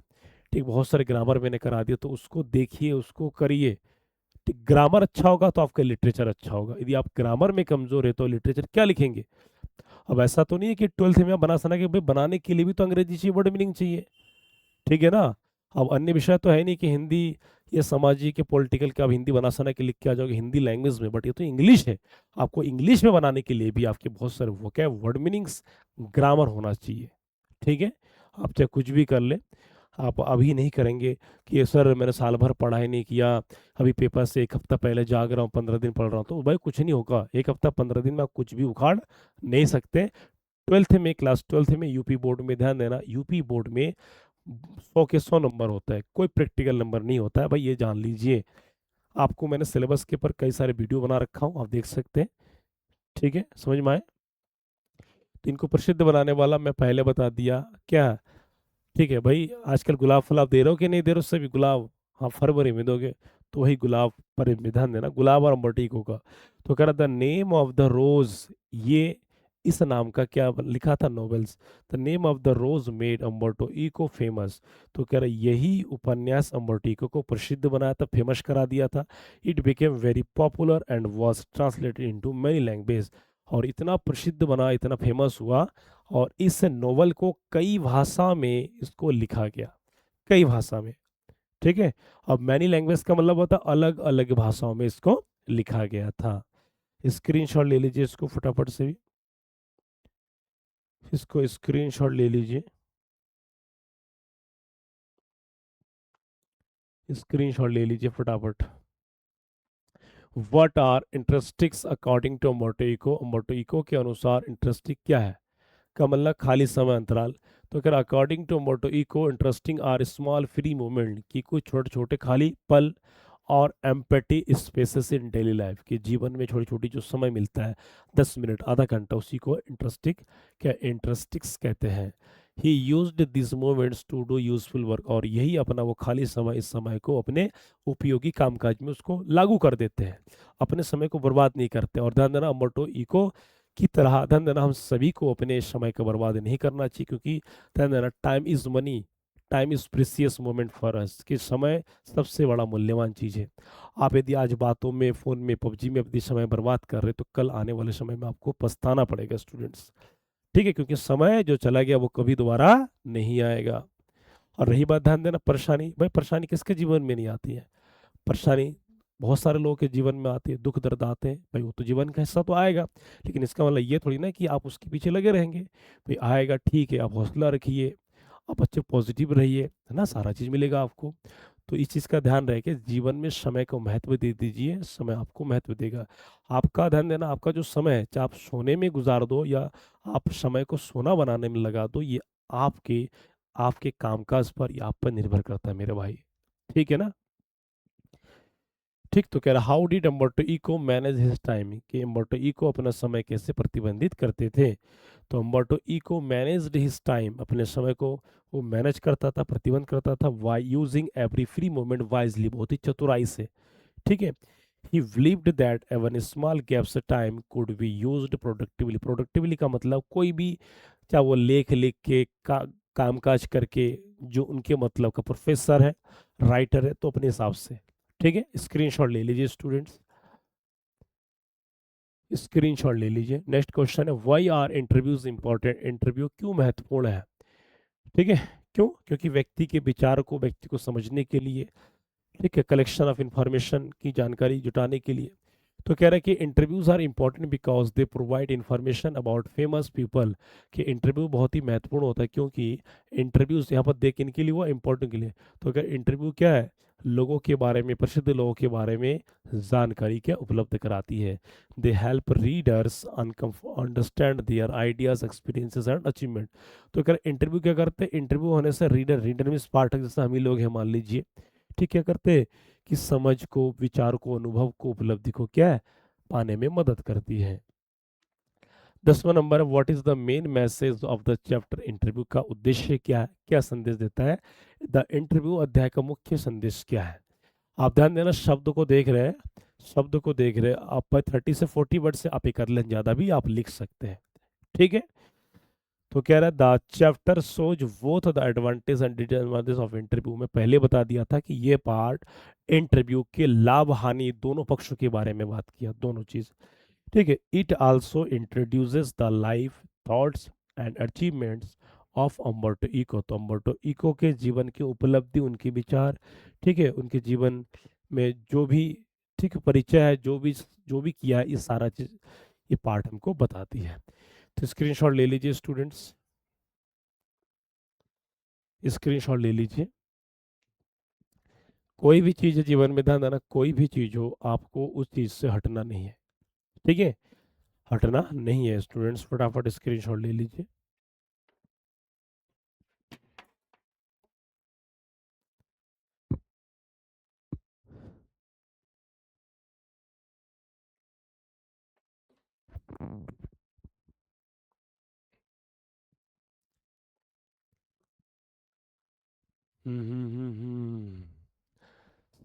ठीक, बहुत सारे ग्रामर मैंने करा दिया, तो उसको देखिए, उसको करिए। ठीक, ग्रामर अच्छा होगा तो आपका लिटरेचर अच्छा होगा। यदि आप ग्रामर में कमजोर है तो लिटरेचर क्या लिखेंगे? अब ऐसा तो नहीं है कि 12th में आप बना सना के, भाई बनाने के लिए भी तो अंग्रेजी चाहिए, वर्ड मीनिंग चाहिए। ठीक है ना? अब अन्य विषय तो है नहीं कि हिंदी या सामाजिक या पॉलिटिकल के आप हिंदी बना सना के लिख के आ जाओगे हिंदी लैंग्वेज में, बट ये तो इंग्लिश है। आपको इंग्लिश में बनाने के लिए भी आपके बहुत सारे वो क्या वर्ड मीनिंग्स, ग्रामर होना चाहिए। ठीक है, आप चाहे कुछ भी कर ले, आप अभी नहीं करेंगे कि सर मैंने साल भर पढ़ाई नहीं किया, अभी पेपर से एक हफ्ता पहले जाग रहा हूँ, 15 दिन पढ़ रहा हूँ, तो भाई कुछ नहीं होगा। एक हफ्ता 15 दिन में आप कुछ भी उखाड़ नहीं सकते। 12th में, क्लास 12th में यूपी बोर्ड में, ध्यान देना, यूपी बोर्ड में 100 के 100 नंबर होता है, कोई प्रैक्टिकल नंबर नहीं होता है भाई, ये जान लीजिए। आपको मैंने सिलेबस के ऊपर कई सारे वीडियो बना रखा हूँ, आप देख सकते हैं। ठीक है, समझ में आए? तो इनको प्रसिद्ध बनाने वाला मैं पहले बता दिया क्या। ठीक है भाई, आजकल गुलाब फुलाब दे रहे हो कि नहीं दे रहे हो? उससे भी गुलाब, हाँ फरवरी में दोगे तो वही गुलाब पर ध्यान देना, गुलाब और अम्बर्टिको का। तो कह रहा the name of the rose, ये इस नाम का क्या लिखा था novels, the name of the rose made Umberto Eco famous. तो कह रहा यही उपन्यास अम्बर्टिको को प्रसिद्ध बनाया था, फेमस करा दिया था। It became very popular and was translated into many language. और इतना प्रसिद्ध बना, इतना फेमस हुआ, और इस नोवेल को कई भाषा में इसको लिखा गया, कई भाषा में। ठीक है, अब मैनी लैंग्वेज का मतलब होता है अलग अलग भाषाओं में इसको लिखा गया था। स्क्रीनशॉट ले लीजिए इसको फटाफट से भी, इसको स्क्रीनशॉट ले लीजिए, स्क्रीनशॉट ले लीजिए फटाफट। What are interests according to Umberto Eco? Umberto Eco के अनुसार इंटरेस्टिंग क्या है? का मतलब खाली समय अंतराल। तो अगर according to Umberto Eco interesting are small free moment, की कुछ छोटे छोटे खाली पल और empathy spaces in daily life, कि जीवन में छोटी छोटी जो समय मिलता है, 10 मिनट आधा घंटा, उसी को इंटरेस्टिक्स कहते हैं। He used this moments to do useful work, और यही अपना वो खाली समय, इस समय को अपने उपयोगी कामकाज में उसको लागू कर देते हैं, अपने समय को बर्बाद नहीं करते। और ध्यान देना, अम्बर्टो इको की तरह ध्यान देना, हम सभी को अपने समय को बर्बाद नहीं करना चाहिए, क्योंकि ध्यान देना, time is money, time is precious moment for us, कि समय सबसे बड़ा मूल्यवान चीज़ है। आप यदि आज बातों में, फ़ोन में, पबजी में अपनी समय बर्बाद कर रहे, तो कल आने वाले समय में आपको पछताना पड़ेगा स्टूडेंट्स। ठीक है, क्योंकि समय जो चला गया वो कभी दोबारा नहीं आएगा। और रही बात, ध्यान देना, परेशानी, भाई परेशानी किसके जीवन में नहीं आती है? परेशानी बहुत सारे लोगों के जीवन में आती है, दुख दर्द आते हैं, भाई वो तो जीवन का हिस्सा तो आएगा। लेकिन इसका मतलब ये थोड़ी ना कि आप उसके पीछे लगे रहेंगे। भाई आएगा, ठीक है, आप हौसला रखिए, आप अच्छे पॉजिटिव रहिए, है ना, सारा चीज़ मिलेगा आपको। तो इस चीज़ का ध्यान रहे कि जीवन में समय को महत्व दे दीजिए, समय आपको महत्व देगा। आपका ध्यान देना, आपका जो समय है, चाहे आप सोने में गुजार दो या आप समय को सोना बनाने में लगा दो, ये आपके आपके कामकाज पर या आप पर निर्भर करता है मेरे भाई। ठीक है ना? ठीक, तो कह रहा, how did Umberto Eco manage his time, कि अम्बर्टो इको अपना समय कैसे प्रतिबंधित करते थे। तो Umberto Eco managed his time, अपने समय को वो मैनेज करता था, प्रतिबंध करता था, by using every free moment wisely, बहुत ही चतुराई से। ठीक है। He believed that even small gaps time could be used productively, productively का मतलब कोई भी, चाहे वो लेख लिख के, कामकाज करके, जो उनके मतलब का प्रोफेसर है, राइटर है, तो अपने हिसाब से। ठीक है, स्क्रीनशॉट ले लीजिए स्टूडेंट्स, स्क्रीनशॉट ले लीजिए। नेक्स्ट क्वेश्चन है, why are interviews important, interview क्यों महत्वपूर्ण है? ठीक है, क्यों? क्योंकि व्यक्ति को समझने के लिए, ठीक है, कलेक्शन ऑफ इंफॉर्मेशन की जानकारी जुटाने के लिए। तो कह रहा है कि interviews are important because they provide information about famous people, कि इंटरव्यू बहुत ही महत्वपूर्ण होता है, क्योंकि इंटरव्यूज यहाँ पर देख इनके लिए, वो इंपॉर्टेंट के लिए। तो अगर इंटरव्यू क्या है, लोगों के बारे में, प्रसिद्ध लोगों के बारे में जानकारी क्या उपलब्ध कराती है। They help readers understand their ideas, experiences and achievement. तो अगर इंटरव्यू क्या करते हैं, इंटरव्यू होने से रीडर, रीडर में पाठक, जैसे हम ही लोग हैं मान लीजिए, ठीक, क्या करते हैं कि समझ को, विचार को, अनुभव को, उपलब्धि को क्या है, पाने में मदद करती है। 10वां नंबर है, what is the main message of the chapter, interview का उद्देश्य क्या है, क्या संदेश देता है द इंटरव्यू, अध्याय का मुख्य संदेश क्या है। आप ध्यान देना, शब्द को देख रहे हैं, शब्द को देख रहे हैं आप, 30 से 40 वर्ड से आप एक कर ज्यादा भी आप लिख सकते हैं। ठीक है, तो कह रहा है the chapter shows both the advantage and disadvantage of interview, में पहले बता दिया था कि ये पार्ट इंटरव्यू के लाभ हानि दोनों पक्षों के बारे में बात किया, दोनों चीज। ठीक है, it also introduces the life, thoughts and achievements of Umberto Eco, तो अम्बर्टो इको के जीवन की उपलब्धि, उनके विचार, ठीक है, उनके जीवन में जो भी, ठीक, परिचय है, जो भी किया है, ये सारा चीज, ये पार्ट हमको बताती है। तो स्क्रीनशॉट ले लीजिए स्टूडेंट्स, स्क्रीनशॉट ले लीजिए। कोई भी चीज़ है जीवन में, ध्यान देना, कोई भी चीज़ हो, आपको उस चीज़ से हटना नहीं है। ठीक है, हटना नहीं है स्टूडेंट्स, फटाफट स्क्रीनशॉट ले लीजिए।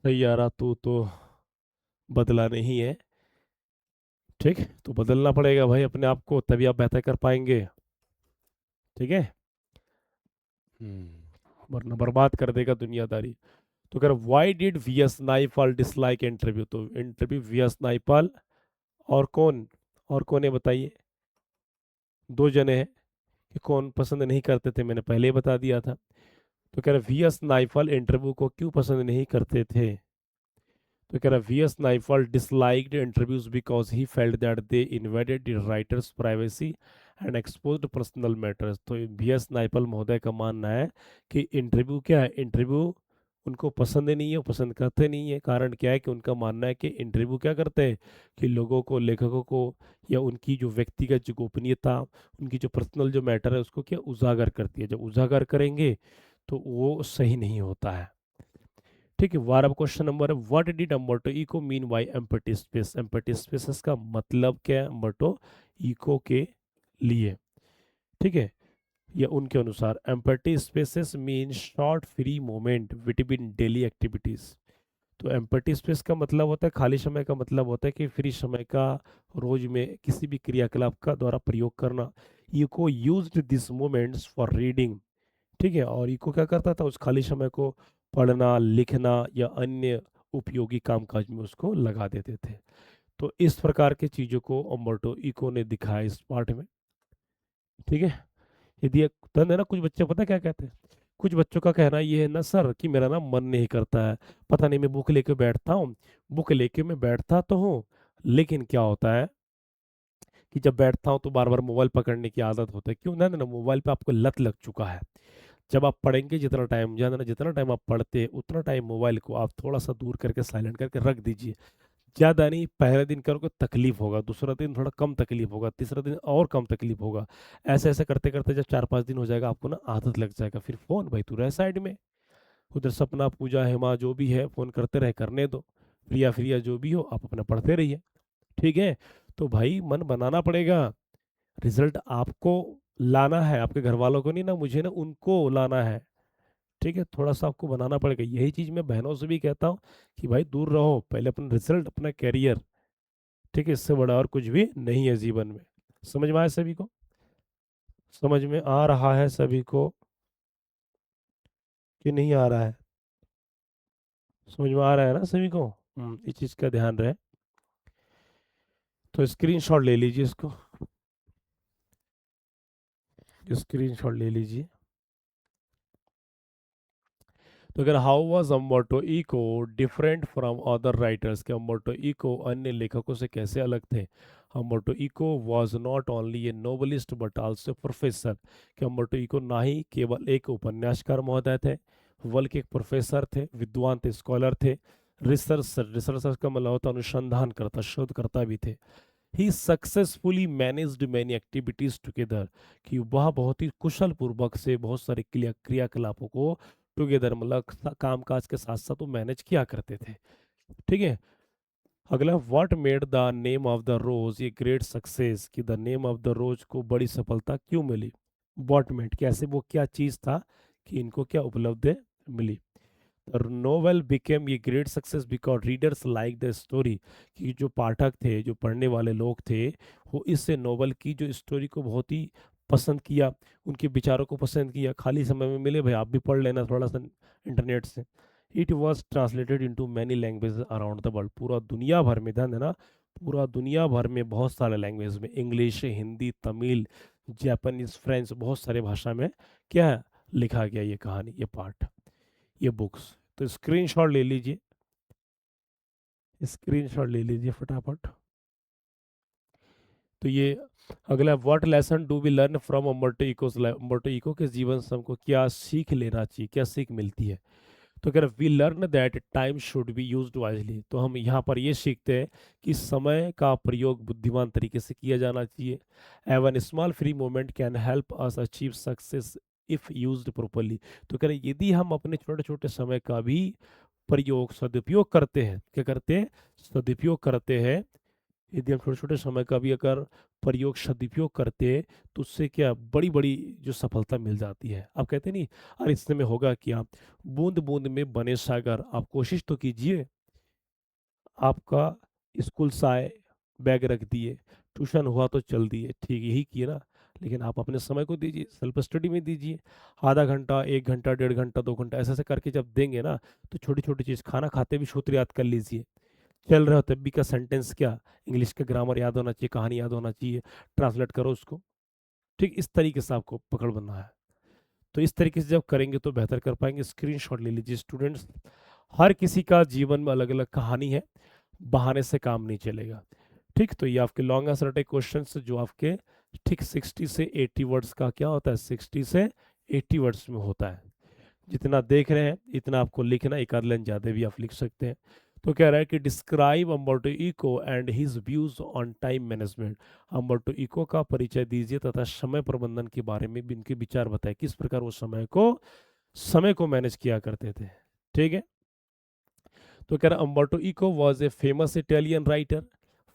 सही, आ रहा तो बदला नहीं है। ठीक, तो बदलना पड़ेगा भाई अपने आप को, तभी आप बेहतर कर पाएंगे। ठीक है, वरना बर्बाद कर देगा दुनियादारी। तो अगर why did V S Naipaul dislike interview, तो इंटरव्यू वी एस नाइपाल और कौन, और कौन है बताइए, दो जने हैं, कि कौन पसंद नहीं करते थे, मैंने पहले ही बता दिया था। तो कह रहा वी एस नाइपाल इंटरव्यू को क्यों पसंद नहीं करते थे। तो कह रहा V S Naipaul disliked interviews because he felt that they invaded the writer's privacy and exposed personal matters. तो वी एस नाइपाल महोदय का मानना है कि इंटरव्यू क्या है, इंटरव्यू उनको पसंद नहीं है, वो पसंद करते नहीं है। कारण क्या है कि उनका मानना है कि इंटरव्यू क्या करते हैं कि लोगों को, लेखकों को, या उनकी जो व्यक्तिगत जो गोपनीयता, उनकी जो पर्सनल जो मैटर है, उसको क्या उजागर करती है। जब उजागर करेंगे तो वो सही नहीं होता है। ठीक है। 12वां क्वेश्चन नंबर है, what did Umberto Eco mean by empty space? Empty spaces का मतलब क्या है अम्बर्टो इको के लिए? ठीक है, या उनके अनुसार empty spaces mean short free moment between daily activities. तो एम्प्टी स्पेस का मतलब होता है खाली समय, का मतलब होता है कि फ्री समय का रोज में किसी भी क्रियाकलाप का द्वारा प्रयोग करना। Eco used this moments for reading. ठीक है, और इको क्या करता था, उस खाली समय को पढ़ना, लिखना या अन्य उपयोगी कामकाज में उसको लगा देते थे। तो इस प्रकार के चीजों को अम्बर्टो इको ने दिखाया इस पार्ट में। ठीक है, यदि एक धन है ना, कुछ बच्चे पता क्या कहते हैं, कुछ बच्चों का कहना ये है ना सर कि मेरा ना मन नहीं करता है, पता नहीं मैं बुक लेके बैठता हूँ, बुक लेके मैं बैठता तो हूँ, लेकिन क्या होता है कि जब बैठता हूँ तो बार बार मोबाइल पकड़ने की आदत होता है। क्यों ना, ना मोबाइल पे आपको लत लग चुका है। जब आप पढ़ेंगे जितना टाइम, जाना ना जितना टाइम आप पढ़ते हैं उतना टाइम मोबाइल को आप थोड़ा सा दूर करके साइलेंट करके रख दीजिए। ज़्यादा नहीं, पहले दिन करोगे तकलीफ होगा, दूसरा दिन थोड़ा कम तकलीफ होगा, तीसरा दिन और कम तकलीफ होगा। ऐसे ऐसे करते करते जब 4-5 दिन हो जाएगा आपको ना आदत लग जाएगा। फिर फ़ोन भाई तू रह साइड में, उधर सपना पूजा हेमा जो भी है फ़ोन करते रहे, करने दो। प्रिया फ्रिया जो भी हो आप अपना पढ़ते रहिए। ठीक है, तो भाई मन बनाना पड़ेगा। रिजल्ट आपको लाना है, आपके घर वालों को नहीं ना, मुझे ना उनको लाना है। ठीक है, थोड़ा सा आपको बनाना पड़ेगा। यही चीज़ मैं बहनों से भी कहता हूँ कि भाई दूर रहो, पहले अपना रिजल्ट, अपना कैरियर। ठीक है, इससे बड़ा और कुछ भी नहीं है जीवन में। समझ में आया सभी को? समझ में आ रहा है सभी को कि नहीं आ रहा है? समझ में आ रहा है ना सभी को? इस चीज़ का ध्यान रहे। तो स्क्रीनशॉट ले लीजिए इसको, स्क्रीनशॉट ले लीजिए। तो अगर how was Umberto Eco different from other writers, के अम्बर्टो इको अन्य लेखकों से कैसे अलग थे? Umberto Eco was not only a novelist but also professor. कि अम्बर्टो इको ना ही केवल एक उपन्यासकार महोदय थे, बल्कि एक प्रोफेसर थे, विद्वान थे, स्कॉलर थे, रिसर्चर का मतलब होता है अनुसंधान करता, शोधकर्ता भी थे। He successfully managed many activities together. कि वह बहुत ही कुशल पूर्वक से बहुत सारे क्रियाकलापों को टुगेदर मतलब काम काज के साथ साथ वो मैनेज किया करते थे। ठीक है, अगला, what made the name of the rose ये ग्रेट सक्सेस? कि the name of the rose को बड़ी सफलता क्यों मिली? व्हाट मेड, कैसे, वो क्या चीज था कि इनको क्या उपलब्धि मिली? नोवेल बिकेम ये great success because readers like the story. कि जो पाठक थे, जो पढ़ने वाले लोग थे, वो इससे नोवेल की जो स्टोरी को बहुत ही पसंद किया, उनके विचारों को पसंद किया। खाली समय में मिले भाई आप भी पढ़ लेना थोड़ा सा इंटरनेट से। It was translated into many language around the world. पूरा दुनिया भर में, ध्यान देना, पूरा दुनिया भर में बहुत सारे लैंग्वेज में, English, Hindi, Tamil, Japanese, French, बहुत सारे भाषा में क्या है, लिखा गया ये कहानी, ये पार्ट, ये बुक्स। तो स्क्रीनशॉट ले लीजिए, स्क्रीनशॉट ले लीजिए फटाफट। तो ये अगला, what lesson do we learn from Umberto Eco's life? Umberto Eco के जीवन से हमको क्या सीख लेना चाहिए, क्या सीख मिलती है? तो अगर we learn that time should be used wisely, तो हम यहाँ पर ये सीखते हैं कि समय का प्रयोग बुद्धिमान तरीके से किया जाना चाहिए। Even small free moment can help us achieve success if used properly. तो कह रहे यदि हम अपने छोटे छोटे समय का भी प्रयोग, सदुपयोग करते हैं, क्या करते हैं, सदुपयोग करते हैं, यदि हम छोटे छोटे समय का भी अगर प्रयोग, सदुपयोग करते हैं, तो उससे क्या बड़ी बड़ी जो सफलता मिल जाती है। आप कहते नहीं, अरे इससे में होगा क्या, बूंद बूंद में बने सागर। आप कोशिश तो कीजिए, आपका स्कूल से आए, बैग रख दिए, ट्यूशन हुआ तो चल दिए, ठीक यही किए ना, लेकिन आप अपने समय को दीजिए, सेल्फ स्टडी में दीजिए। आधा घंटा, 1 घंटा, 1.5 घंटा, 2 घंटा, ऐसे ऐसे करके जब देंगे ना, तो छोटी छोटी चीज़, खाना खाते भी सूत्र याद कर लीजिए, चल रहे हो तब भी का सेंटेंस क्या, इंग्लिश का ग्रामर याद होना चाहिए, कहानी याद होना चाहिए, ट्रांसलेट करो उसको। ठीक, इस तरीके से आपको पकड़ बनना है। तो इस तरीके से जब करेंगे तो बेहतर कर पाएंगे। स्क्रीनशॉट ले लीजिए स्टूडेंट्स। हर किसी का जीवन में अलग अलग कहानी है, बहाने से काम नहीं चलेगा। ठीक, तो ये आपके लॉन्ग आंसर क्वेश्चन जो आपके ठीक 60 से 80 वर्ड्स का क्या होता है, 60 से 80 वर्ड्स में होता है। जितना देख रहे हैं इतना आपको लिखना, एक आध लाइन ज़्यादा भी आप लिख सकते हैं। तो कह रहा है कि describe Umberto Eco and his views on time management. Umberto Eco का परिचय दीजिए तथा समय प्रबंधन के बारे में भी इनके विचार बताए, किस प्रकार वो समय को मैनेज किया करते थे। ठीक है, तो कह रहा Umberto Eco was a famous Italian writer,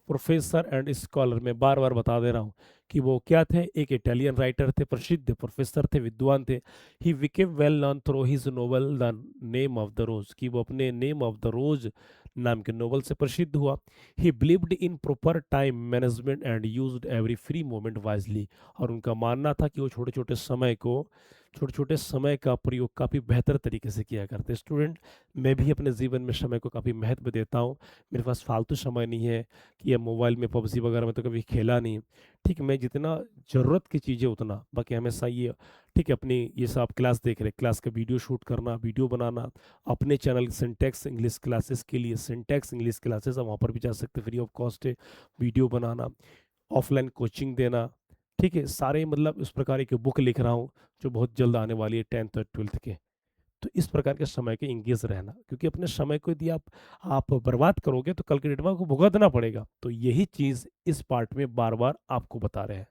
professor and scholar. मैं बार बार बता दे रहा हूँ कि वो क्या थे, एक इटालियन राइटर थे, प्रसिद्ध प्रोफेसर थे, विद्वान थे। He became well known through his novel the name of the rose, कि वो अपने नेम ऑफ द रोज नाम के नोवेल से प्रसिद्ध हुआ। ही believed in proper time management and used every free moment wisely. और उनका मानना था कि वो छोटे छोटे समय का प्रयोग काफ़ी बेहतर तरीके से किया करते। स्टूडेंट, मैं भी अपने जीवन में समय को काफ़ी महत्व देता हूँ। मेरे पास फालतू समय नहीं है कि अब मोबाइल में पबजी वगैरह में तो कभी खेला नहीं। ठीक, मैं जितना ज़रूरत की चीज़ें उतना, बाकी हमेशा ये ठीक है अपनी ये सब आप क्लास देख रहे, क्लास का वीडियो शूट करना, वीडियो बनाना, अपने चैनल सिंटेक्स इंग्लिश क्लासेस के लिए सिंटेक्स इंग्लिश क्लासेस, आप वहाँ पर भी जा सकते, फ्री ऑफ कॉस्ट है। वीडियो बनाना, ऑफलाइन कोचिंग देना, ठीक है, सारे मतलब इस प्रकार की बुक लिख रहा हूँ जो बहुत जल्द आने वाली है 10th और 12th के। तो इस प्रकार के समय के इंगेज रहना, क्योंकि अपने समय को यदि आप बर्बाद करोगे तो कल के डेट में आपको भुगतना पड़ेगा। तो यही चीज इस पार्ट में बार बार आपको बता रहे हैं।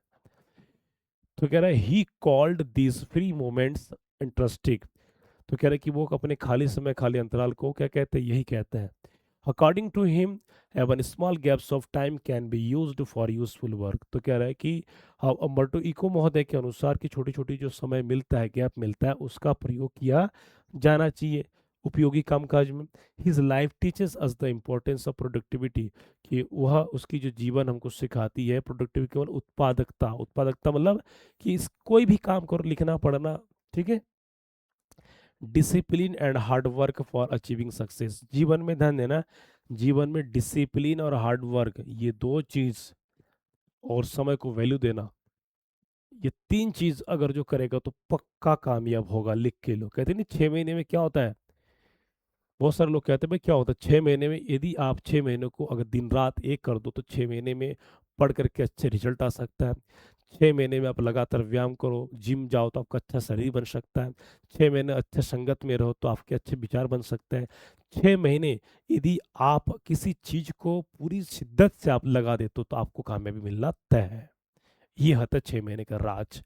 तो कह रहा है he called these free moments interesting. तो कह रहे हैं कि वो अपने खाली समय, खाली अंतराल को क्या कहते हैं, यही कहते हैं। According to him, even small gaps of time can be used for useful work। तो कह रहा है कि अम्बर्टो इको महोदय के अनुसार कि छोटी छोटी जो समय मिलता है, गैप मिलता है, उसका प्रयोग किया जाना चाहिए उपयोगी कामकाज में। His life teaches us the importance of productivity, कि वह उसकी जो जीवन हमको सिखाती है प्रोडक्टिविटी, केवल उत्पादकता, उत्पादकता मतलब कि कोई भी काम करो, लिखना पढ़ना, ठीक है, discipline and hard work for achieving success. जीवन में ध्यान देना, जीवन में डिसिप्लिन और हार्ड वर्क, ये दो चीज, और समय को वैल्यू देना, ये तीन चीज अगर जो करेगा तो पक्का कामयाब होगा। लिख के लो, कहते नहीं 6 महीने में क्या होता है, बहुत सारे लोग कहते हैं भाई क्या होता है 6 महीने में, यदि आप 6 महीने को अगर दिन रात एक कर दो तो 6 महीने में पढ़ करके अच्छे रिजल्ट आ सकता है। 6 महीने में आप लगातार व्यायाम करो, जिम जाओ तो आपका अच्छा शरीर बन सकता है। 6 महीने अच्छे संगत में रहो तो आपके अच्छे विचार बन सकते हैं। 6 महीने यदि आप किसी चीज को पूरी शिद्दत से आप लगा देते हो तो आपको कामयाबी मिलना तय है। ये होता है 6 महीने का राज।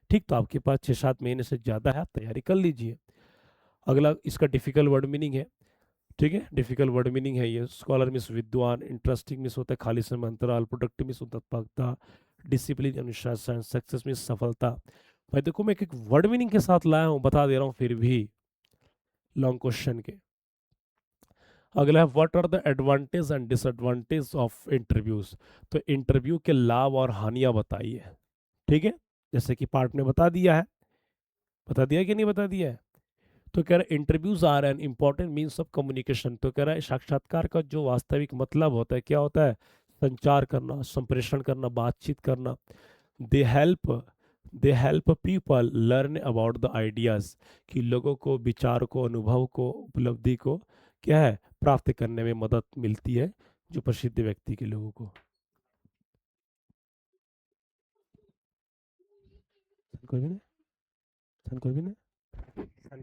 ठीक, तो आपके पास 6-7 महीने से ज्यादा है, आप तैयारी कर लीजिए। अगला इसका डिफिकल्ट वर्ड मीनिंग है, ठीक है, डिफिकल्ट वर्ड मीनिंग है ये। स्कॉलर मीन्स विद्वान, इंटरेस्टिंग मीन्स होता है खाली समय अंतराल, प्रोडक्टिव मीन्स उत्पादकता, डिसिप्लिन अनुशासन, सक्सेस मीन्स सफलता। भाई देखो मैं एक वर्ड मीनिंग के साथ लाया हूँ, बता दे रहा हूँ फिर भी लॉन्ग क्वेश्चन के। अगला है what are the advantage and disadvantage of interviews. तो इंटरव्यू के लाभ और हानियां बताइए, ठीक है, जैसे कि पार्ट ने बता दिया है, बता दिया है कि नहीं बता दिया है। तो कह रहा है interviews are an important means of communication. तो कह रहा है साक्षात्कार का जो वास्तविक मतलब होता है क्या होता है, संचार करना, संप्रेषण करना, बातचीत करना। They help they help people learn about the ideas, कि लोगों को विचार को, अनुभव को, उपलब्धि को क्या है प्राप्त करने में मदद मिलती है जो प्रसिद्ध व्यक्ति के लोगों को। कोई भी नहीं, कोई भी नहीं,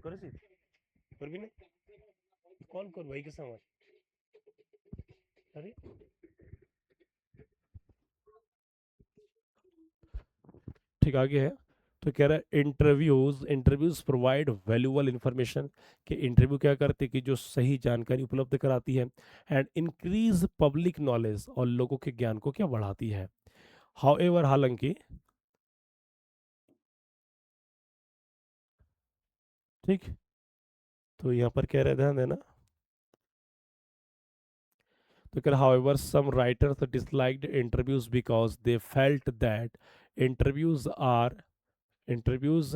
कोई भी नहीं, कौन कौन भाई के समझ, अरे ठीक आगे है। तो कह रहा है interviews interviews provide valuable information, कि इंटरव्यू क्या करते हैं कि जो सही जानकारी उपलब्ध कराती है, एंड इंक्रीज पब्लिक नॉलेज, और लोगों के ज्ञान को क्या बढ़ाती है। हाउएवर, हालांकि, ठीक, तो यहाँ पर कह रहे हैं ध्यान देना। तो कह रहा however some writers disliked interviews because they felt that interviews are interviews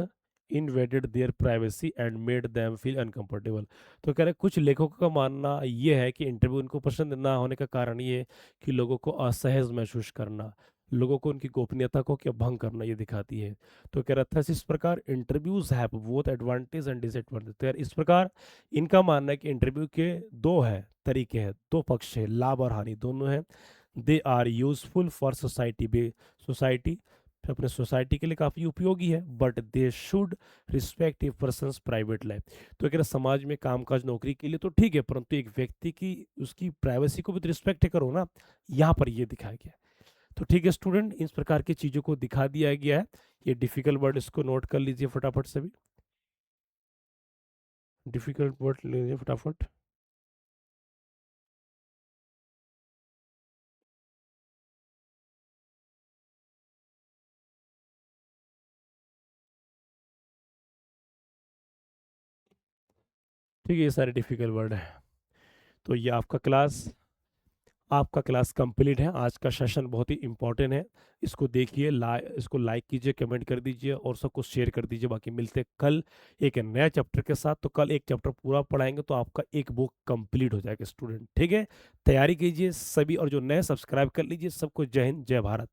invaded their privacy and made them feel uncomfortable. तो कह रहे कुछ लेखकों का मानना यह है कि इंटरव्यू उनको पसंद ना होने का कारण ये है कि लोगों को असहज महसूस करना, लोगों को उनकी गोपनीयता को क्या भंग करना ये दिखाती है। तो कह रहा था इस प्रकार interviews have both advantage and disadvantage. तो यार इस प्रकार इनका मानना है कि इंटरव्यू के दो है तरीके हैं, दो पक्ष है, लाभ और हानि दोनों है। They are useful for society, बे सोसाइटी अपने सोसाइटी के लिए काफ़ी उपयोगी है, but they should respect a person private life. तो अगर समाज में कामकाज नौकरी के लिए तो ठीक है, परंतु एक व्यक्ति की उसकी प्राइवेसी को भी तो रिस्पेक्ट करो ना, यहाँ पर ये दिखाया गया है। तो ठीक है स्टूडेंट, इस प्रकार की चीज़ों को दिखा दिया गया है। ये डिफिकल्ट वर्ड इसको नोट कर लीजिए फटाफट से भी, डिफिकल्ट वर्ड लीजिए फटाफट। ठीक है, ये सारे डिफिकल्ट वर्ड है। तो ये आपका क्लास कंप्लीट है। आज का सेशन बहुत ही इंपॉर्टेंट है। इसको देखिए, इसको लाइक कीजिए, कमेंट कर दीजिए और सबको शेयर कर दीजिए। बाकी मिलते हैं कल एक नया चैप्टर के साथ। तो कल एक चैप्टर पूरा पढ़ाएंगे तो आपका एक बुक कंप्लीट हो जाएगा स्टूडेंट। ठीक है, तैयारी कीजिए सभी, और जो नए सब्सक्राइब कर लीजिए। सबको जय हिंद, जय भारत।